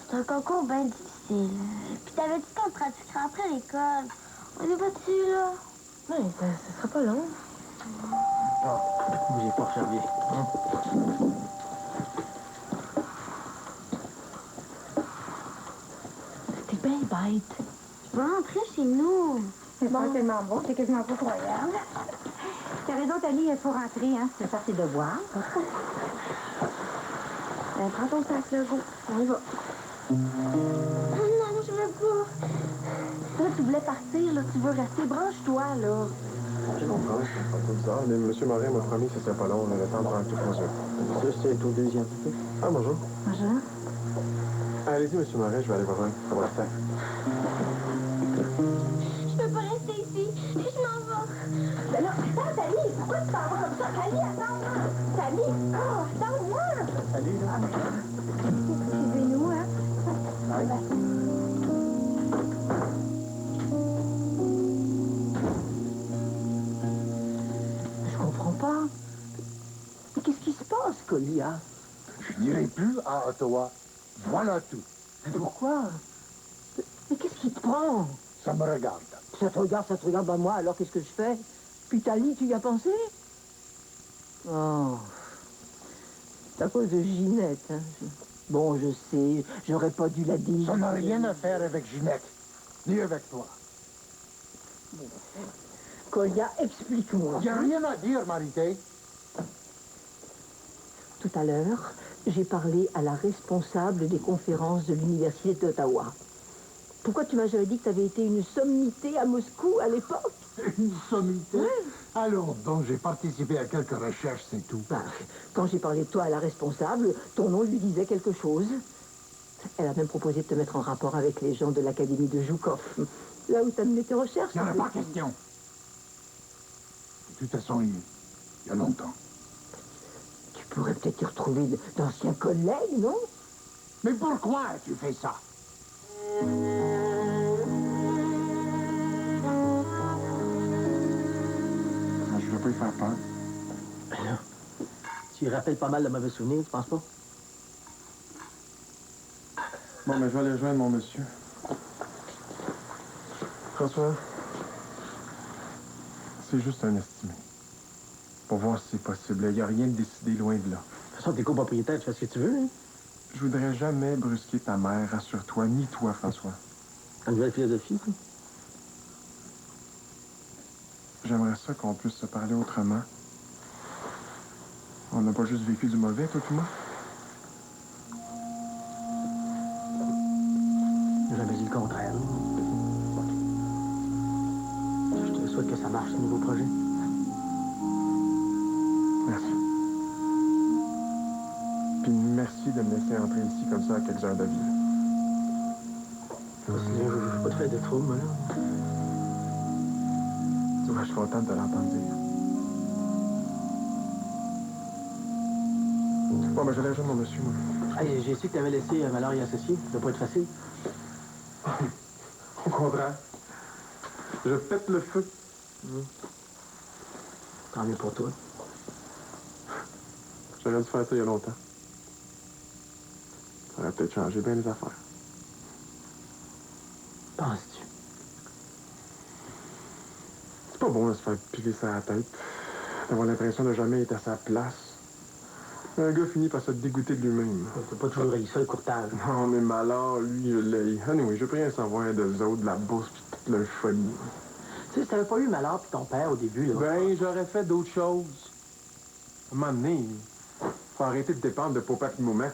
C'est un concours bien difficile. Puis t'avais dit qu'on pratiquerait après l'école. On est pas dessus, là. Ouais, ça sera pas long. Bougez pas, je reviens. T'es bien bête. Je veux rentrer chez nous. C'est Bon. pas tellement bon, c'est quasiment pas croyable. T'as raison, Tali, il faut rentrer, hein. C'est faire tes devoirs. Prends ton sac, là, go. On y va. Non, je veux pas. Toi, tu voulais partir, là, tu veux rester. Branche-toi, là. Je comprends, c'est pas tout bizarre. Mais M. Morin m'a promis que ce serait pas long, le temps de prendre toutes mesures. Ça, c'est au deuxième. Ah, bonjour. Bonjour. Allez-y, M. Morin, je vais aller voir un. Ça va la faire. Je peux pas rester ici. Je m'en vais. Mais non, attends, Tali, pourquoi tu t'en vas comme ça? Tali, attends-moi. Tali, attends-moi. Salut, là. Suivez-nous, hein? Je comprends pas. Mais qu'est-ce qui se passe, Colia? Je n'irai plus à Ottawa. Voilà tout. Mais pourquoi? Mais qu'est-ce qui te prend? Ça me regarde. Ça te regarde à moi, alors qu'est-ce que je fais? Puis Tali, tu y as pensé? Oh. C'est à cause de Ginette, hein. Bon, je sais, j'aurais pas dû la dire. Ça n'a rien à faire avec Ginette, ni avec toi. Colia, explique-moi. Il n'y a rien à dire, Marité. Tout à l'heure, j'ai parlé à la responsable des conférences de l'Université d'Ottawa. Pourquoi tu m'as jamais dit que tu avais été une sommité à Moscou à l'époque? Une sommité? Alors donc, j'ai participé à quelques recherches, c'est tout. Quand j'ai parlé de toi à la responsable, ton nom lui disait quelque chose. Elle a même proposé de te mettre en rapport avec les gens de l'Académie de Joukov. Là où t'as mené tes recherches. Il n'y en a pas question. De toute façon, il y a longtemps. Tu pourrais peut-être y retrouver d'anciens collègues, non? Mais pourquoi tu fais ça? Je veux pas y faire peur. Tu rappelles pas mal de mauvais souvenirs, tu penses pas? Bon, mais je vais aller rejoindre mon monsieur. François, c'est juste un estimé. Pour voir si c'est possible. Il n'y a rien de décidé loin de là. De toute façon, t'es copropriétaire, tu fais ce que tu veux, hein? Je voudrais jamais brusquer ta mère, rassure-toi, ni toi, François. Une nouvelle philosophie, ça? J'aimerais ça qu'on puisse se parler autrement. On n'a pas juste vécu du mauvais, toi et moi? J'ai jamais dit le contraire. Je te souhaite que ça marche, ce nouveau projet. Merci. Puis merci de me laisser entrer ici comme ça à quelques heures de vie. Je veux pas te faire de trouble, moi, là. Tu vois, je suis contente de l'entendre dire. Bon, ben, je vais aller rejoindre mon monsieur, moi. Hey, j'ai su que t'avais laissé Malheur y associé. Ça doit pas être facile. Au contraire. Je pète le feu. Tant mieux pour toi. J'aurais dû faire ça il y a longtemps. Ça aurait peut-être changé bien les affaires. Penses-tu? C'est pas bon de se faire piler sur la tête. D'avoir l'impression de jamais être à sa place. Un gars finit par se dégoûter de lui-même. T'as pas toujours réussi ça, le courtage. Non, mais Malheur, lui, je l'ai. Anyway, je veux rien savoir d'eux autres, de la bourse, pis toute leur folie. Tu sais, si t'avais pas eu Malheur pis ton père au début, là... Ben, j'aurais fait d'autres choses. À un moment donné, faut arrêter de dépendre de papa et maman.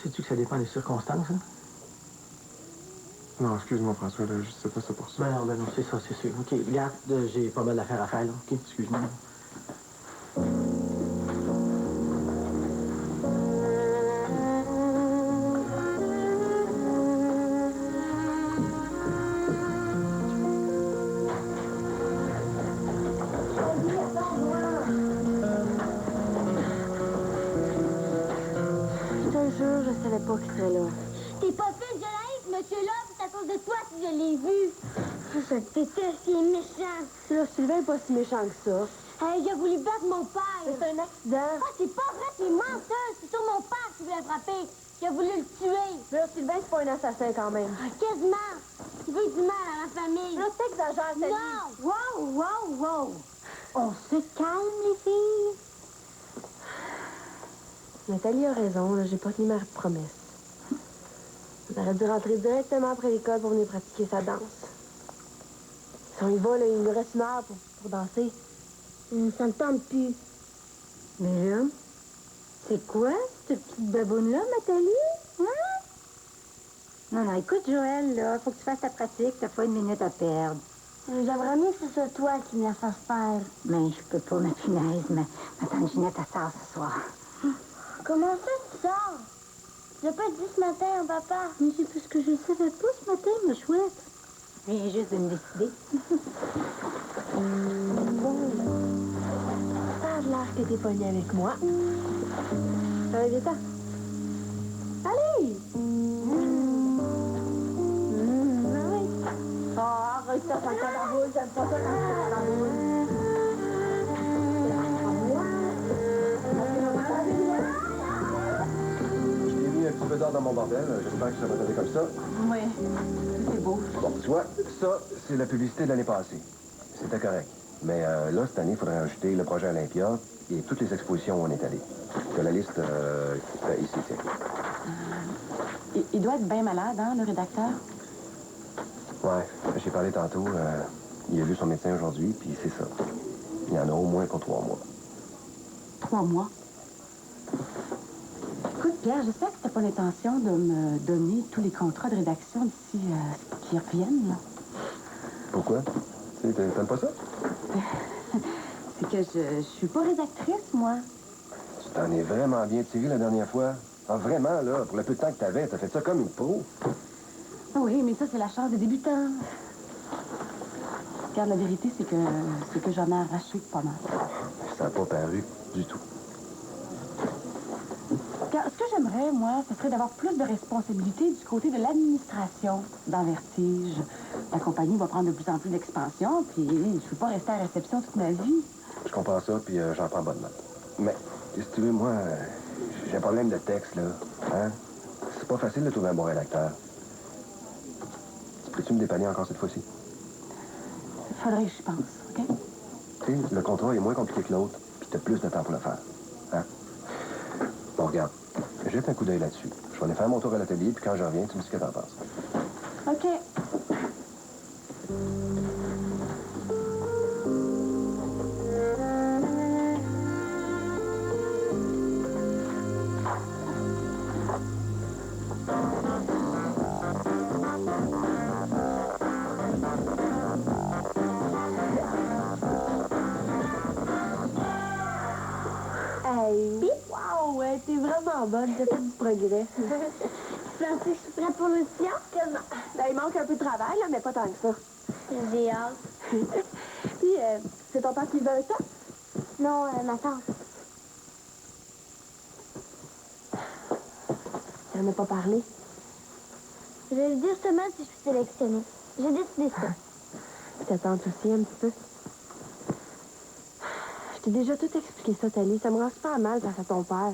Sais-tu que ça dépend des circonstances, hein? Non, excuse-moi, François, là, je sais pas ça pour ça. Ben non, c'est ça, c'est sûr. OK, regarde, j'ai pas mal d'affaires à faire, là. OK, excuse-moi. Je savais pas qu'il serait là. T'es pas fait de Jolaïque, monsieur là, c'est à cause de toi si je l'ai vu. Je le déteste, il est méchant. Là, Sylvain est pas si méchant que ça. Hey, il a voulu battre mon père. C'est un accident. Ah, c'est pas vrai, c'est menteuse. C'est sur mon père qui voulait frapper. Il a voulu le tuer. Là, Sylvain, c'est pas un assassin quand même. Ah, quasiment. Il veut du mal à la famille. Là, t'exagères, Sally. Non. Wow, wow, wow. On se calme, les filles. Nathalie a raison, là, j'ai pas tenu ma promesse. J'aurais dû rentrer directement après l'école pour venir pratiquer sa danse. Si on y va, là, il nous reste une heure pour danser. Ça me tente plus. Mais là, c'est quoi, cette petite baboune-là, Nathalie? Hein? Non, non, écoute, Joël, là, faut que tu fasses ta pratique, t'as pas une minute à perdre. J'aimerais mieux que ce soit toi qui me la fasses faire. Mais je peux pas, ma punaise, ma tante Ginette, elle sort ce soir. Comment ça, tu sors? Tu l'as pas dit ce matin, papa. Mais c'est parce que je le savais pas ce matin, ma chouette. Je viens juste de me décider. Bon. Ça a l'air que t'es pognée avec moi. Allez, viens-t'en. Allez! Oui. Oh, arrête ça, ça t'a la boule, j'aime pas ça quand ça la boule. Un petit peu d'or dans mon bordel. J'espère que ça va donner comme ça. Oui, c'est beau. Bon, tu vois, ça, c'est la publicité de l'année passée. C'était correct. Mais là, cette année, il faudrait ajouter le projet Olympia et toutes les expositions où on est allé. Tu as la liste ici, tiens. Il doit être bien malade, hein, le rédacteur? Ouais, j'ai parlé tantôt. Il a vu son médecin aujourd'hui, puis c'est ça. Il y en a au moins pour 3 mois. 3 mois? Écoute, Pierre, j'espère que tu n'as pas l'intention de me donner tous les contrats de rédaction d'ici qu'ils reviennent, là. Pourquoi? T'aimes pas ça? C'est que je suis pas rédactrice, moi. Tu t'en es vraiment bien tiré la dernière fois. Ah, vraiment, là, pour le peu de temps que t'avais, t'as fait ça comme une pro. Oui, mais ça, c'est la chance des débutants. Regarde, la vérité, c'est que j'en ai arraché pas mal. Ça n'a pas paru du tout. Regarde, ce que j'aimerais, moi, ce serait d'avoir plus de responsabilités du côté de l'administration dans Vertige. La compagnie va prendre de plus en plus d'expansion, puis je ne peux pas rester à la réception toute ma vie. Je comprends ça, puis j'en prends bonne note. Mais, si tu veux, moi, j'ai un problème de texte, là. Hein? C'est pas facile de trouver un bon rédacteur. Peux-tu me dépanner encore cette fois-ci? Faudrait que je pense, OK? Tu sais, le contrat est moins compliqué que l'autre, puis t'as plus de temps pour le faire. Hein? Bon, regarde, jette un coup d'œil là-dessus. Je vais aller faire mon tour à l'atelier, puis quand je reviens, tu me dis ce que t'en penses. OK. T'es vraiment bonne, t'as fait du progrès. Tu penses que je suis prête pour l'audition? Tellement. Ben, il manque un peu de travail, là, mais pas tant que ça. J'ai hâte. Puis, c'est ton père qui veut ça? Non, ma tante. T'en as pas parlé? Je vais lui dire seulement si je suis sélectionnée. J'ai décidé ça. Puis ta tante aussi, un petit peu? Je t'ai déjà tout expliqué ça, Thalie. Ça me rend super mal face à ton père.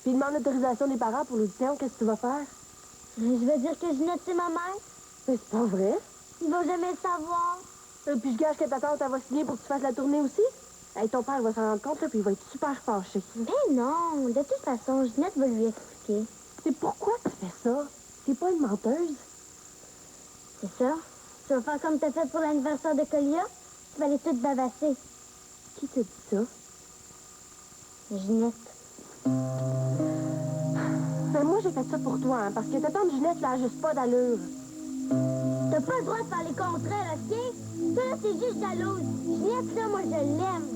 Puis il demande l'autorisation des parents pour l'audition. Qu'est-ce que tu vas faire? Je vais dire que Ginette, c'est ma mère. Mais c'est pas vrai. Il va jamais le savoir. Puis je gage que ta tante, elle va signer pour que tu fasses la tournée aussi? Hey, ton père va s'en rendre compte, là, puis il va être super fâché. Mais non, de toute façon, Ginette va lui expliquer. C'est pourquoi tu fais ça? T'es pas une menteuse? C'est ça. Tu vas faire comme t'as fait pour l'anniversaire de Colia? Tu vas aller toute bavasser. Qui t'a dit ça? Ginette. Ben moi, j'ai fait ça pour toi, hein, parce que ta tante Ginette, là, a juste pas d'allure. T'as pas le droit de faire les contraires, OK? Ça, là, c'est juste jalouse. Ginette, là, moi, je l'aime.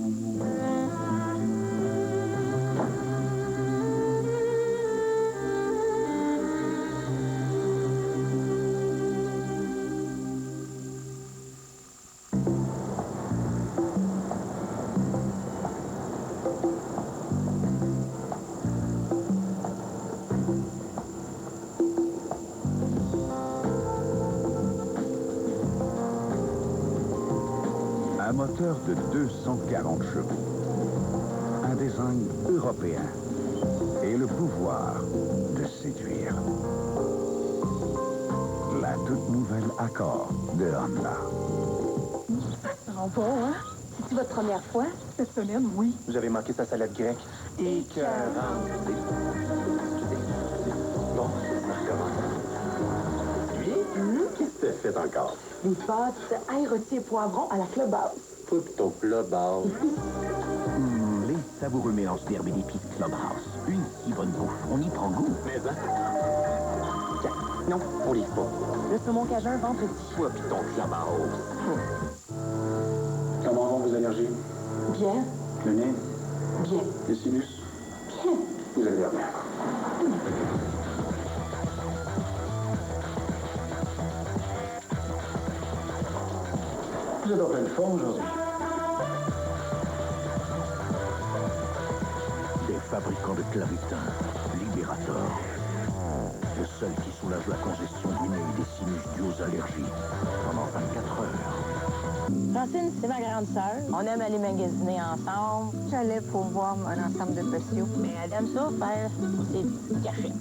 Un moteur de 240 chevaux, un design européen et le pouvoir de séduire. La toute nouvelle Accord de Honda. Non, bon, hein? C'est-tu votre première fois? Cette semaine, oui. Vous avez manqué sa salade grecque. Écœurant. Bon, ça recommence. Lui, qu'est-ce que t'as fait encore? Des pâtes ail rôti et poivrons à la clubhouse. Tout ton plat base. Les savoureux mélanges d'herbes et d'épices Clubhouse. Une si bonne bouffe, on y prend goût. Mais Tiens, non, on livre pas. Le saumon cajun vendredi. Toi pis ton Clubhouse. Comment vont vos allergies? Bien. Le nez? Bien. Les sinus? Bien. Vous allez bien. Vous êtes en pleine forme aujourd'hui. Des fabricants de claritin, Liberator. Le seul qui soulage la congestion du nez et des sinus dus aux allergies pendant 24 heures. Francine, c'est ma grande sœur. On aime aller magasiner ensemble. J'allais pour voir un ensemble de bestiaux. Mais elle aime ça faire ses petites cachettes.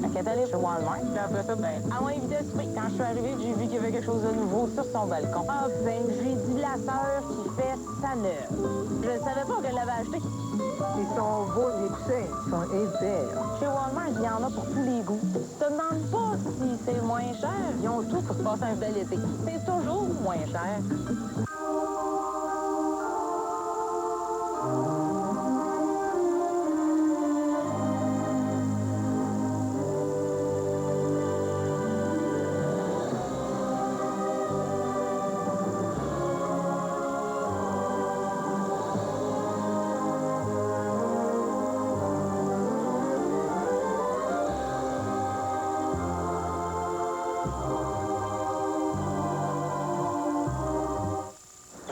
Elle est allée chez Walmart. Puis après ça, ben, elle m'a invité à souper. Quand je suis arrivée, j'ai vu qu'il y avait quelque chose de nouveau sur son balcon. Ah ben, j'ai dit la sœur qui fait sa neuve. Je ne savais pas qu'elle l'avait acheté. Ils sont beaux, les coussins. Ils sont épais. Chez Walmart, il y en a pour tous les goûts. Tu te demandes pas si c'est moins cher. Ils ont tout pour se passer un bel été. C'est toujours moins cher.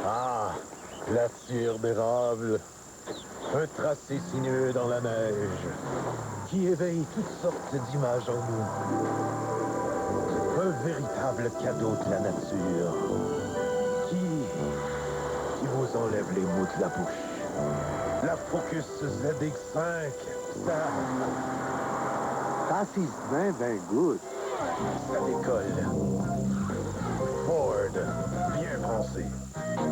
Ah, glaçure d'érable. Un tracé sinueux dans la neige qui éveille toutes sortes d'images en nous. Un véritable cadeau de la nature qui vous enlève les mots de la bouche. La Focus ZX5, ça c'est good. Ça décolle. Ford, bien français.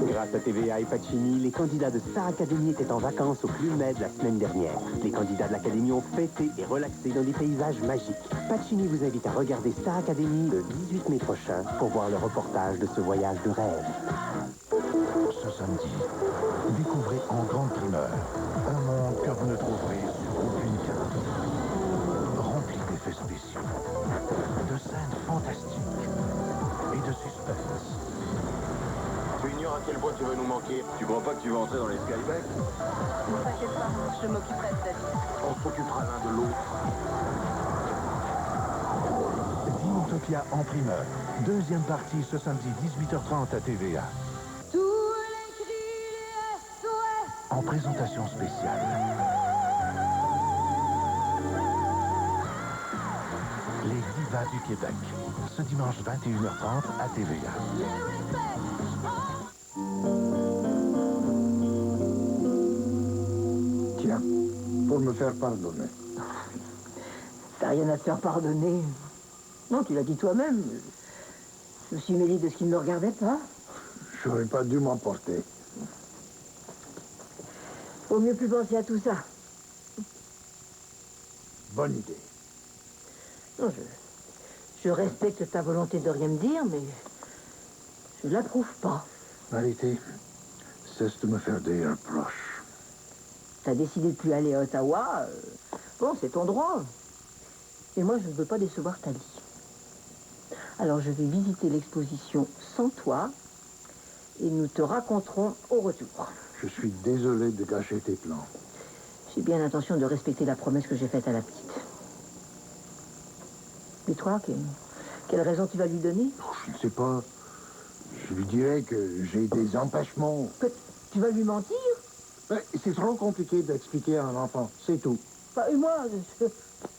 Grâce à TVA et Pacini, les candidats de Star Academy étaient en vacances au Club Med la semaine dernière. Les candidats de l'Académie ont fêté et relaxé dans des paysages magiques. Pacini vous invite à regarder Star Academy le 18 mai prochain pour voir le reportage de ce voyage de rêve. Ce samedi, découvrez en grande primeur un monde que vous ne trouverez sur aucune carte. Rempli d'effets spéciaux, de scènes fantastiques et de suspense. Tu ignores à quel point tu vas nous manquer. Tu crois pas que tu vas entrer dans les Skybags? Ne t'inquiète pas, je m'occuperai de ta vie. On s'occupera l'un de l'autre. Dinoutopia en primeur. Deuxième partie ce samedi 18h30 à TVA. En présentation spéciale. Les divas du Québec. Ce dimanche 21h30 à TVA. Tiens, pour me faire pardonner. T'as rien à te faire pardonner. Non, tu l'as dit toi-même. Je me suis mêlé de ce qui ne me regardait pas. J'aurais pas dû m'emporter. Vaut mieux plus penser à tout ça. Bonne idée. Non, je respecte ta volonté de rien me dire, mais je l'approuve pas. Arrêtez. Cesse de me faire des reproches. T'as décidé de plus aller à Ottawa. Bon, c'est ton droit. Et moi, je ne veux pas décevoir Thalie. Alors, je vais visiter l'exposition sans toi et nous te raconterons au retour. Je suis désolé de gâcher tes plans. J'ai bien l'intention de respecter la promesse que j'ai faite à la petite. Et toi, quelle raison tu vas lui donner? Oh, je ne sais pas. Je lui dirais que j'ai des empêchements. Que tu vas lui mentir? C'est trop compliqué d'expliquer à un enfant, c'est tout. Bah, et moi, je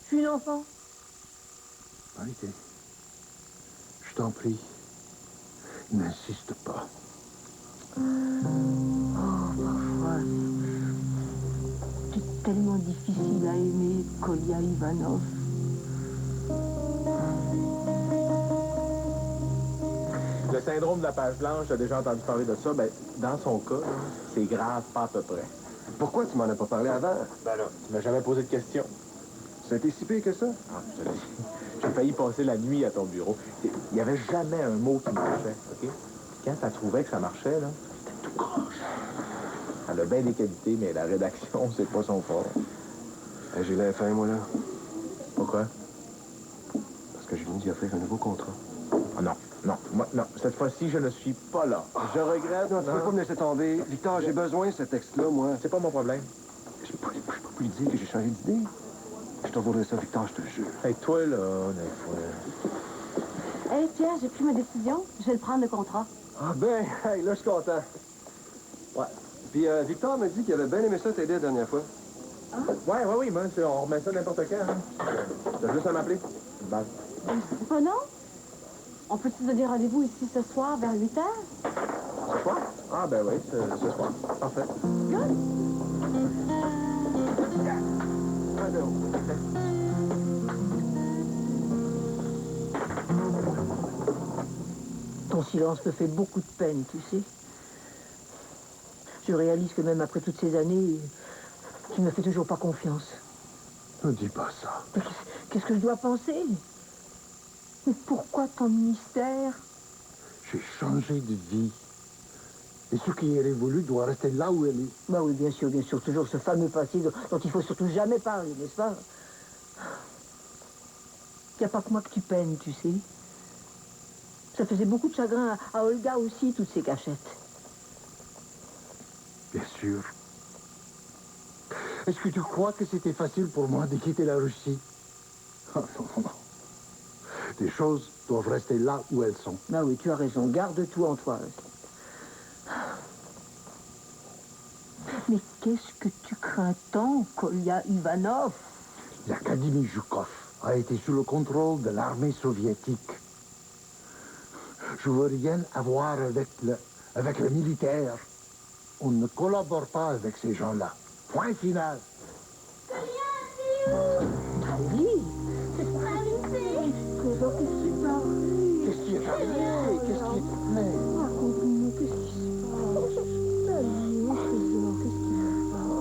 suis une enfant. Arrêtez. Je t'en prie. N'insiste pas. Oh, parfois, c'est tellement difficile à aimer, Kolya Ivanov. Le syndrome de la page blanche, j'ai déjà entendu parler de ça. Ben, dans son cas, là, c'est grave, pas à peu près. Pourquoi tu m'en as pas parlé avant? Ben là, tu m'as jamais posé de questions. C'était si pire que ça? Ah, je te dis. J'ai failli passer la nuit à ton bureau. Il n'y avait jamais un mot qui marchait, OK? Quand ça trouvait que ça marchait, là, c'était tout croche. Elle a bien des qualités, mais la rédaction, c'est pas son fort. J'ai l'air faim, moi, là. Pourquoi? Parce que je viens d'y offrir un nouveau contrat. Oh non, non, moi, non. Cette fois-ci, je ne suis pas là. Je regrette. Non, tu peux pas me laisser tomber. Victor, j'ai besoin de ce texte-là, moi. C'est pas mon problème. Je peux pas lui dire que j'ai changé d'idée. Je t'envoierai ça, Victor, je te le jure. Hey, toi, là, des fois... Hey, Pierre, j'ai pris ma décision. Je vais le prendre, le contrat. Ah ben, hey, là, je suis content. Ouais. Puis Victor m'a dit qu'il avait bien aimé ça t'aider la dernière fois. Ah? Oui, moi, on remet ça n'importe quand. Hein. T'as juste à m'appeler. Bye. C'est pas non? On peut-tu se donner rendez-vous ici ce soir vers 8 heures? Ce soir? Ah, ben oui, ce soir. Parfait. Good. Ton silence me fait beaucoup de peine, tu sais. Je réalise que même après toutes ces années, tu ne me fais toujours pas confiance. Ne dis pas ça. Qu'est-ce que je dois penser? Mais pourquoi tant de mystère? J'ai changé de vie. Et ce qui est révolu doit rester là où elle est. Bah oui, bien sûr, toujours ce fameux passé dont il faut surtout jamais parler, n'est-ce pas? Il n'y a pas que moi que tu peines, tu sais. Ça faisait beaucoup de chagrin à Olga aussi, toutes ces cachettes. Bien sûr. Est-ce que tu crois que c'était facile pour moi de quitter la Russie? Oh, non. Les choses doivent rester là où elles sont. Ben oui, tu as raison. Garde tout en toi. Mais qu'est-ce que tu crains tant, Kolya Ivanov? L'Académie Zhukov a été sous le contrôle de l'armée soviétique. Je veux rien avoir avec le militaire. On ne collabore pas avec ces gens-là. Point final. Ali! Qu'est-ce qui est arrivé? Qu'est-ce qui est... Mais... Raconte-nous, qu'est-ce qui se passe? Ali, qu'est-ce qui se passe?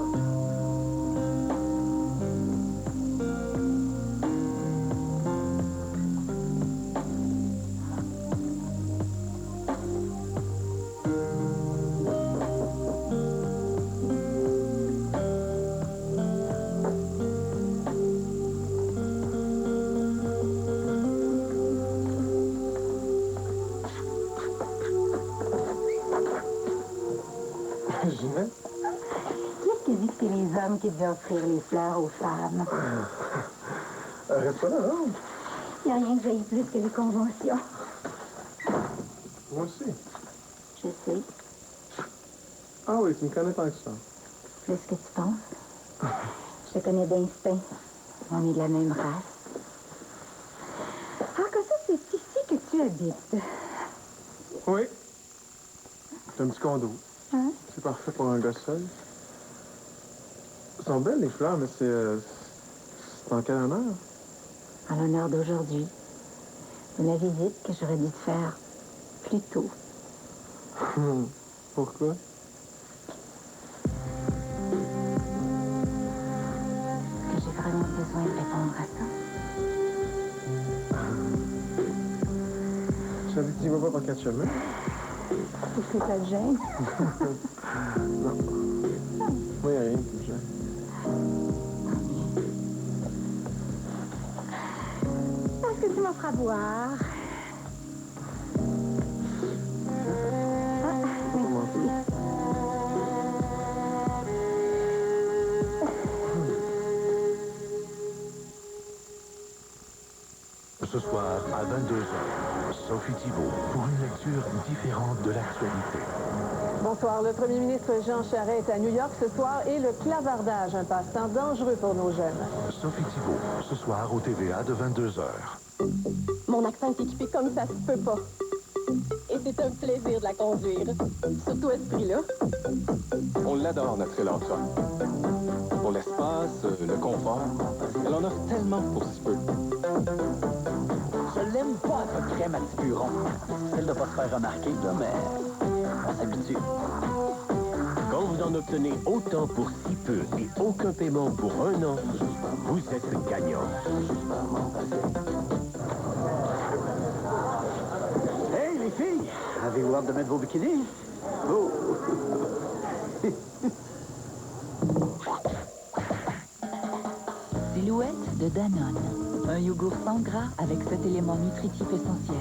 Ginette? Qu'est-ce qui dit que c'est les hommes qui devaient offrir les fleurs aux femmes? Reste pas là, non? Il n'y a rien que j'aille plus que les conventions. Moi aussi. Je sais. Ah oui, tu me connais tant que ça. Plus que tu penses. Je te connais d'instinct. On est de la même race. Ah, comme ça, c'est ici que tu habites. Oui. C'est un petit condo. Hein? C'est parfait pour un gars seul. Elles sont belles, les fleurs, mais c'est en quel honneur? En l'honneur d'aujourd'hui. De ma visite que j'aurais dû te faire plus tôt. Pourquoi? Est-ce que j'ai vraiment besoin de répondre à ça? Je savais que tu vas pas par quatre chemins. Est-ce que ça te gêne? Non. Moi, il n'y a rien qui me gêne. Est-ce que tu m'en feras boire? Ce soir, à 22h, Sophie Thibault pour une lecture différente de l'actualité. Bonsoir. Le premier ministre Jean Charest est à New York ce soir et le clavardage, un passe-temps dangereux pour nos jeunes. Sophie Thibault, ce soir au TVA de 22h. Mon accent est équipé comme ça se peut pas. Et c'est un plaisir de la conduire. Surtout à ce prix-là. On l'adore, notre Elantra. Pour l'espace, le confort, elle en offre tellement pour si peu. Je l'aime pas, votre crème à tiburon. C'est celle de pas se faire remarquer, là, mais on s'habitue. Quand vous en obtenez autant pour si peu et aucun paiement pour 1 an, vous êtes gagnant. Hey, les filles! Avez-vous hâte de mettre vos bikinis? Oh! Silhouette de Danone. Un yogourt sans gras avec 7 éléments nutritifs essentiels.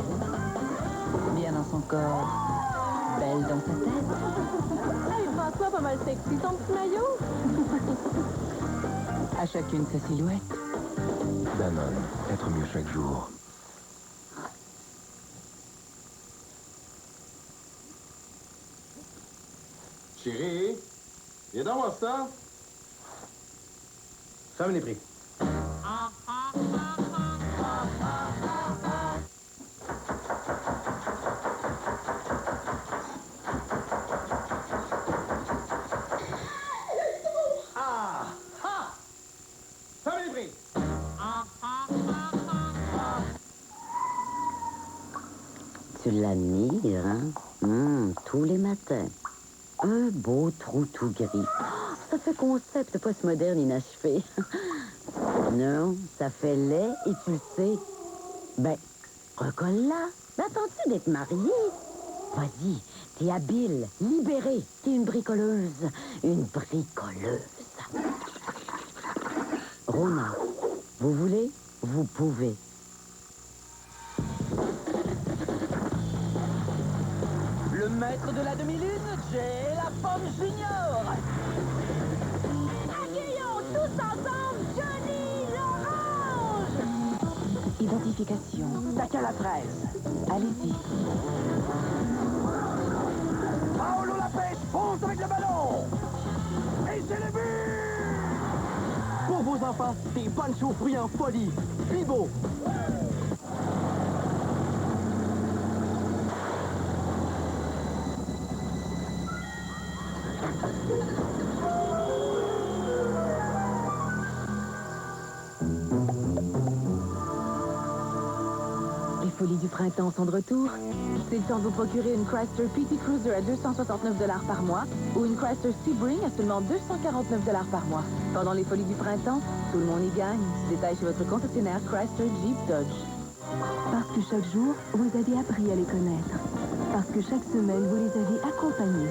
Bien dans son corps, belle dans sa tête. Hey, François, pas mal sexy, ton petit maillot? À chacune sa silhouette. Danone, être mieux chaque jour. Chérie, viens donc voir ça. Ferme les prix. Tu l'admires, hein? Tous les matins. Un beau trou tout gris. Oh, ça fait concept postmoderne inachevé. Non, ça fait laid et tu le sais. Ben, recolle-la. Attends-tu d'être mariée? Vas-y, t'es habile, libérée. T'es une bricoleuse. Une bricoleuse. Rona, vous voulez? Vous pouvez. Le maître de la demi-lune, Jay la pomme junior. Accueillons tous ensemble Johnny l'orange! d'identification. T'as qu'à la fraise. Allez-y. Paolo la pêche, fonce avec le ballon! Et c'est le but! Pour vos enfants, des punch aux fruits en folie. Bibo. Les folies du printemps sont de retour. C'est le temps de vous procurer une Chrysler PT Cruiser à 269 $ par mois ou une Chrysler Sebring à seulement 249 $ par mois. Pendant les folies du printemps, tout le monde y gagne. Détail chez votre concessionnaire Chrysler Jeep Dodge. Parce que chaque jour, vous avez appris à les connaître. Parce que chaque semaine, vous les avez accompagnés.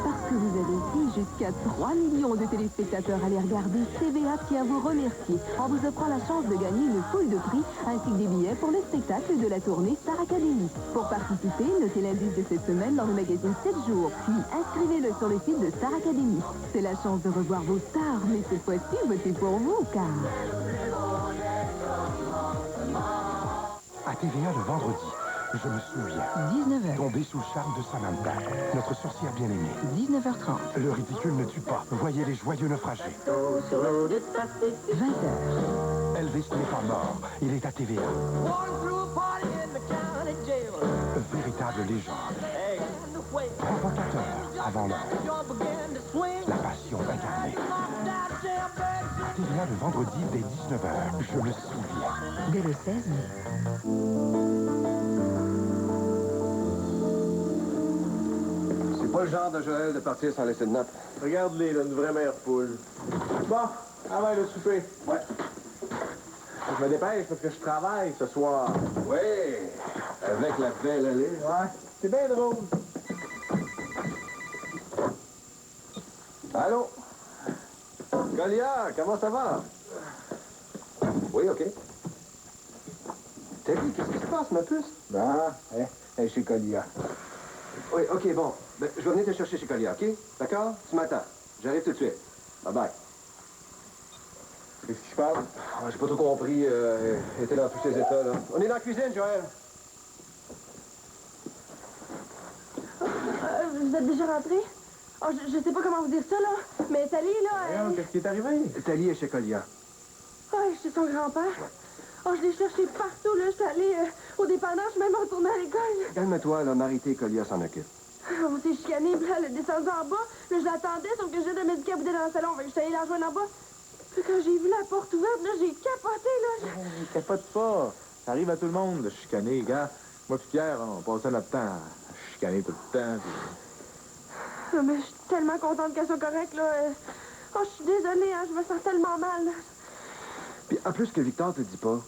Parce que vous avez dit jusqu'à 3 millions de téléspectateurs à les regarder, TVA tient à vous remercier en vous offrant la chance de gagner une foule de prix ainsi que des billets pour le spectacle de la tournée Star Academy. Pour participer, notez l'indice de cette semaine dans le magazine 7 jours, puis inscrivez-le sur le site de Star Academy. C'est la chance de revoir vos stars, mais cette fois-ci, votez pour vous, car... À TVA le vendredi, je me souviens. 19h. Tombé sous le charme de Samantha, notre sorcière bien-aimée. 19h30. Le ridicule ne tue pas. Voyez les joyeux naufragés. 20h. Elvis n'est pas mort. Il est à TVA. Véritable légende. Provocateur avant l'heure. La passion incarnée. TVA le vendredi dès 19h. Je me souviens. Dès le 16 mai. C'est pas le genre de Joël de partir sans laisser de notes. Regarde-les, là, une vraie mère poule. Bon, avant le souper. Ouais. Je me dépêche parce que je travaille ce soir. Oui, avec la belle allée. Ouais, c'est bien drôle. Allô? Golia, comment ça va? Oui, OK. T'as dit, qu'est-ce qui se passe, ma puce? Ben, chez Colia. Oui, OK, bon. Ben, je vais venir te chercher chez Colia, OK? D'accord? Ce matin. J'arrive tout de suite. Bye-bye. Qu'est-ce qui se passe? J'ai pas tout compris. Il était dans tous ses états, là. On est dans la cuisine, Joël. Vous êtes déjà rentré? Oh, je sais pas comment vous dire ça, là. Mais Thalie, là... Qu'est-ce qui est arrivé? Thalie est chez Colia. Oh, je suis son grand-père. Oh, je l'ai cherché partout, là. Je suis allée au dépanneur, je suis même retournée à l'école. Calme-toi, là. Marité et Colia s'en occupent. On s'est chicané, puis là, elle est descendue en bas. Là, je l'attendais, sauf que j'ai de médicaments boudés dans le salon. Fait que je suis allée la rejoindre en bas. Puis quand j'ai vu la porte ouverte, là, j'ai capoté, là. Capote pas. Ça arrive à tout le monde de chicaner, gars. Moi puis Pierre, on passait notre temps à chicaner tout le temps. Puis... Mais je suis tellement contente qu'elle soit correcte, là. Oh, je suis désolée, hein, je me sens tellement mal, là. Puis en plus, ce que Victor te dit pas,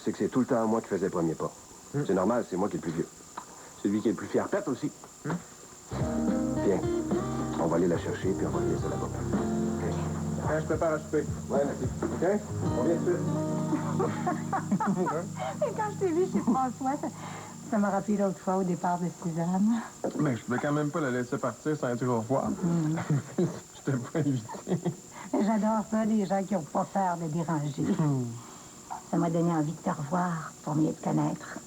c'est que c'est tout le temps moi qui faisais le premier pas. C'est normal, c'est moi qui est le plus vieux. C'est lui qui est le plus fier. Pète aussi. Viens. On va aller la chercher, puis on va la laisser là-bas. Hein, je prépare à souper. Ouais, merci. OK? On vient tout de suite. Et quand je t'ai vu chez François, ça m'a rappelé l'autre fois au départ de Suzanne. Mais je pouvais quand même pas la laisser partir sans dire au revoir. Je t'ai pas invité. J'adore ça, les gens qui n'ont pas peur de déranger. Ça m'a donné envie de te revoir pour mieux te connaître.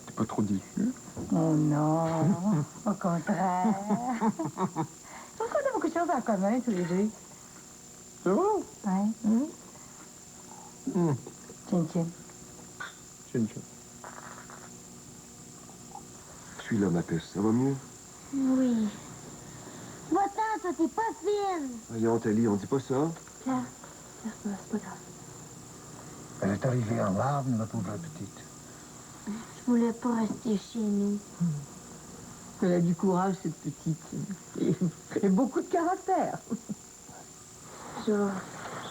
T'es pas trop déçu? Oh non, au contraire. Je pense qu'on a beaucoup de choses en commun tous les deux. C'est vrai? Ouais. Chin chin. Chin chin. Je suis là, ma puce. Ça va mieux? Oui. Va-t'en, toi, t'es pas fine. Voyons, Thalie, on dit pas ça. Pierre, c'est pas grave. Elle est arrivée en larmes, ma pauvre petite. Je voulais pas rester chez nous. Elle a du courage, cette petite. Et beaucoup de caractère. Je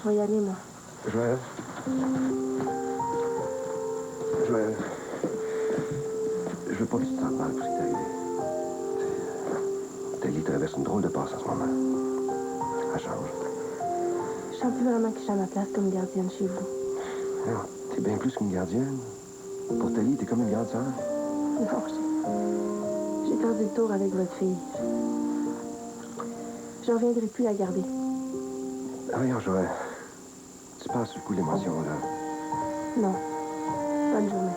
vais y aller, moi. Joël? Joël, je veux pas que tu te sentes mal pour ce qui t'est arrivé. Thalie traverse une drôle de passe en ce moment. Elle change. Je sens plus vraiment que je suis à ma place comme gardienne chez vous. Non, t'es bien plus qu'une gardienne. Pour Thalie, t'es comme une grande sœur. Non, j'ai perdu le tour avec votre fille. Je reviendrai plus la garder. Ah, voyons, Joël. Tu passes sur le coup de l'émotion, là. Non. Bonne journée.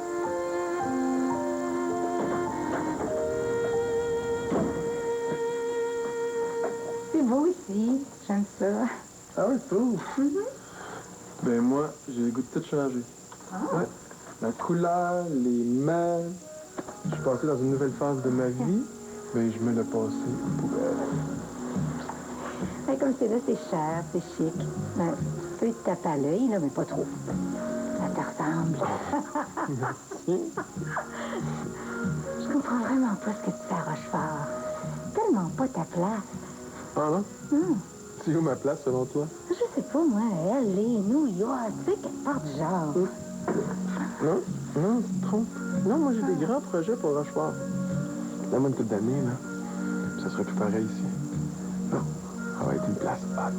C'est beau ici. J'aime ça. Ah oui, c'est beau. Ben moi, j'ai le goût de tout changer. Ouais. La couleur, les mains. Je suis passé dans une nouvelle phase de ma vie. Ben, je me l'ai passé aux poubelles. Ouais, comme c'est là, c'est cher, c'est chic. Ben, tu peux te taper à l'œil, là, mais pas trop. Ça te ressemble. Merci. Je comprends vraiment pas ce que tu fais à Rochefort. Tellement pas ta place. Ah non? C'est où ma place, selon toi? Je sais pas, moi, LA, New York, tu sais, quelque part du genre. Non, non, tu te trompes. Non, moi, j'ai des grands projets pour Rochefort. Donne-moi une couple d'années, là. Ça serait plus pareil ici. Non, ça va être une place hot.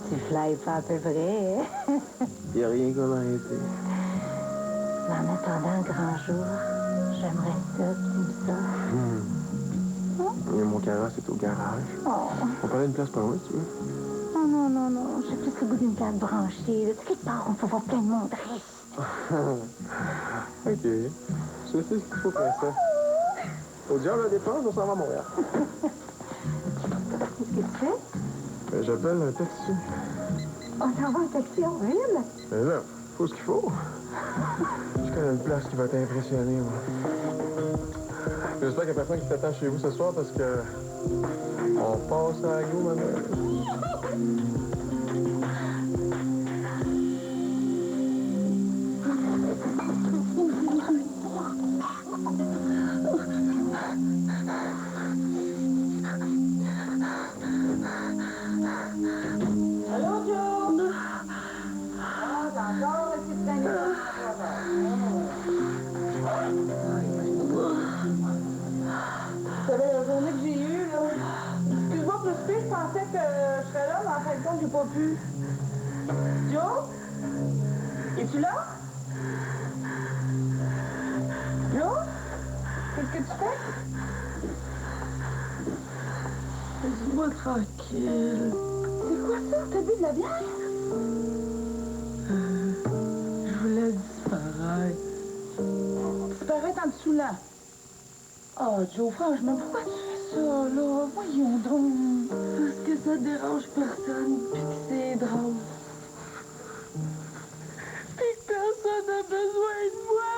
Tu fly pas à peu près, hein? Y a rien qu'on a arrêté. Mais en attendant un grand jour, j'aimerais ça, que tu me ça. Et mon carrosse est au garage. Oh. On parlait d'une place pas loin, si tu veux. Non, non, non, non. J'ai plus le goût d'une case branchée. Là. Tu sais, quelque part, on peut voir plein de monde riche. OK. Je sais ce qu'il faut faire ça. Au diable la dépense, on s'en va à Montréal. Qu'est-ce que tu fais? Ben, j'appelle un taxi. On s'en va en taxi en ville? Mais là, faut ce qu'il faut. Je connais une place qui va t'impressionner, moi. J'espère qu'il n'y a personne qui t'attend chez vous ce soir parce que on passe à la go, ma mère. Allô, Joe? Ah, t'as encore un petit train. Vous savez, la journée que j'ai eue, là... Excuse-moi, plus je pensais que je serais là, mais en fin de compte, j'ai pas pu. Joe? Es-tu là? Joe? Qu'est-ce que tu fais? Laisse-moi tranquille. C'est quoi ça? T'as bu de la bière? Je voulais disparaître. Disparaître en dessous là. Oh, Joe, franchement, pourquoi tu fais ça, là? Voyons donc. Parce que ça dérange personne, puis que c'est drôle. Puis que personne n'a besoin de moi.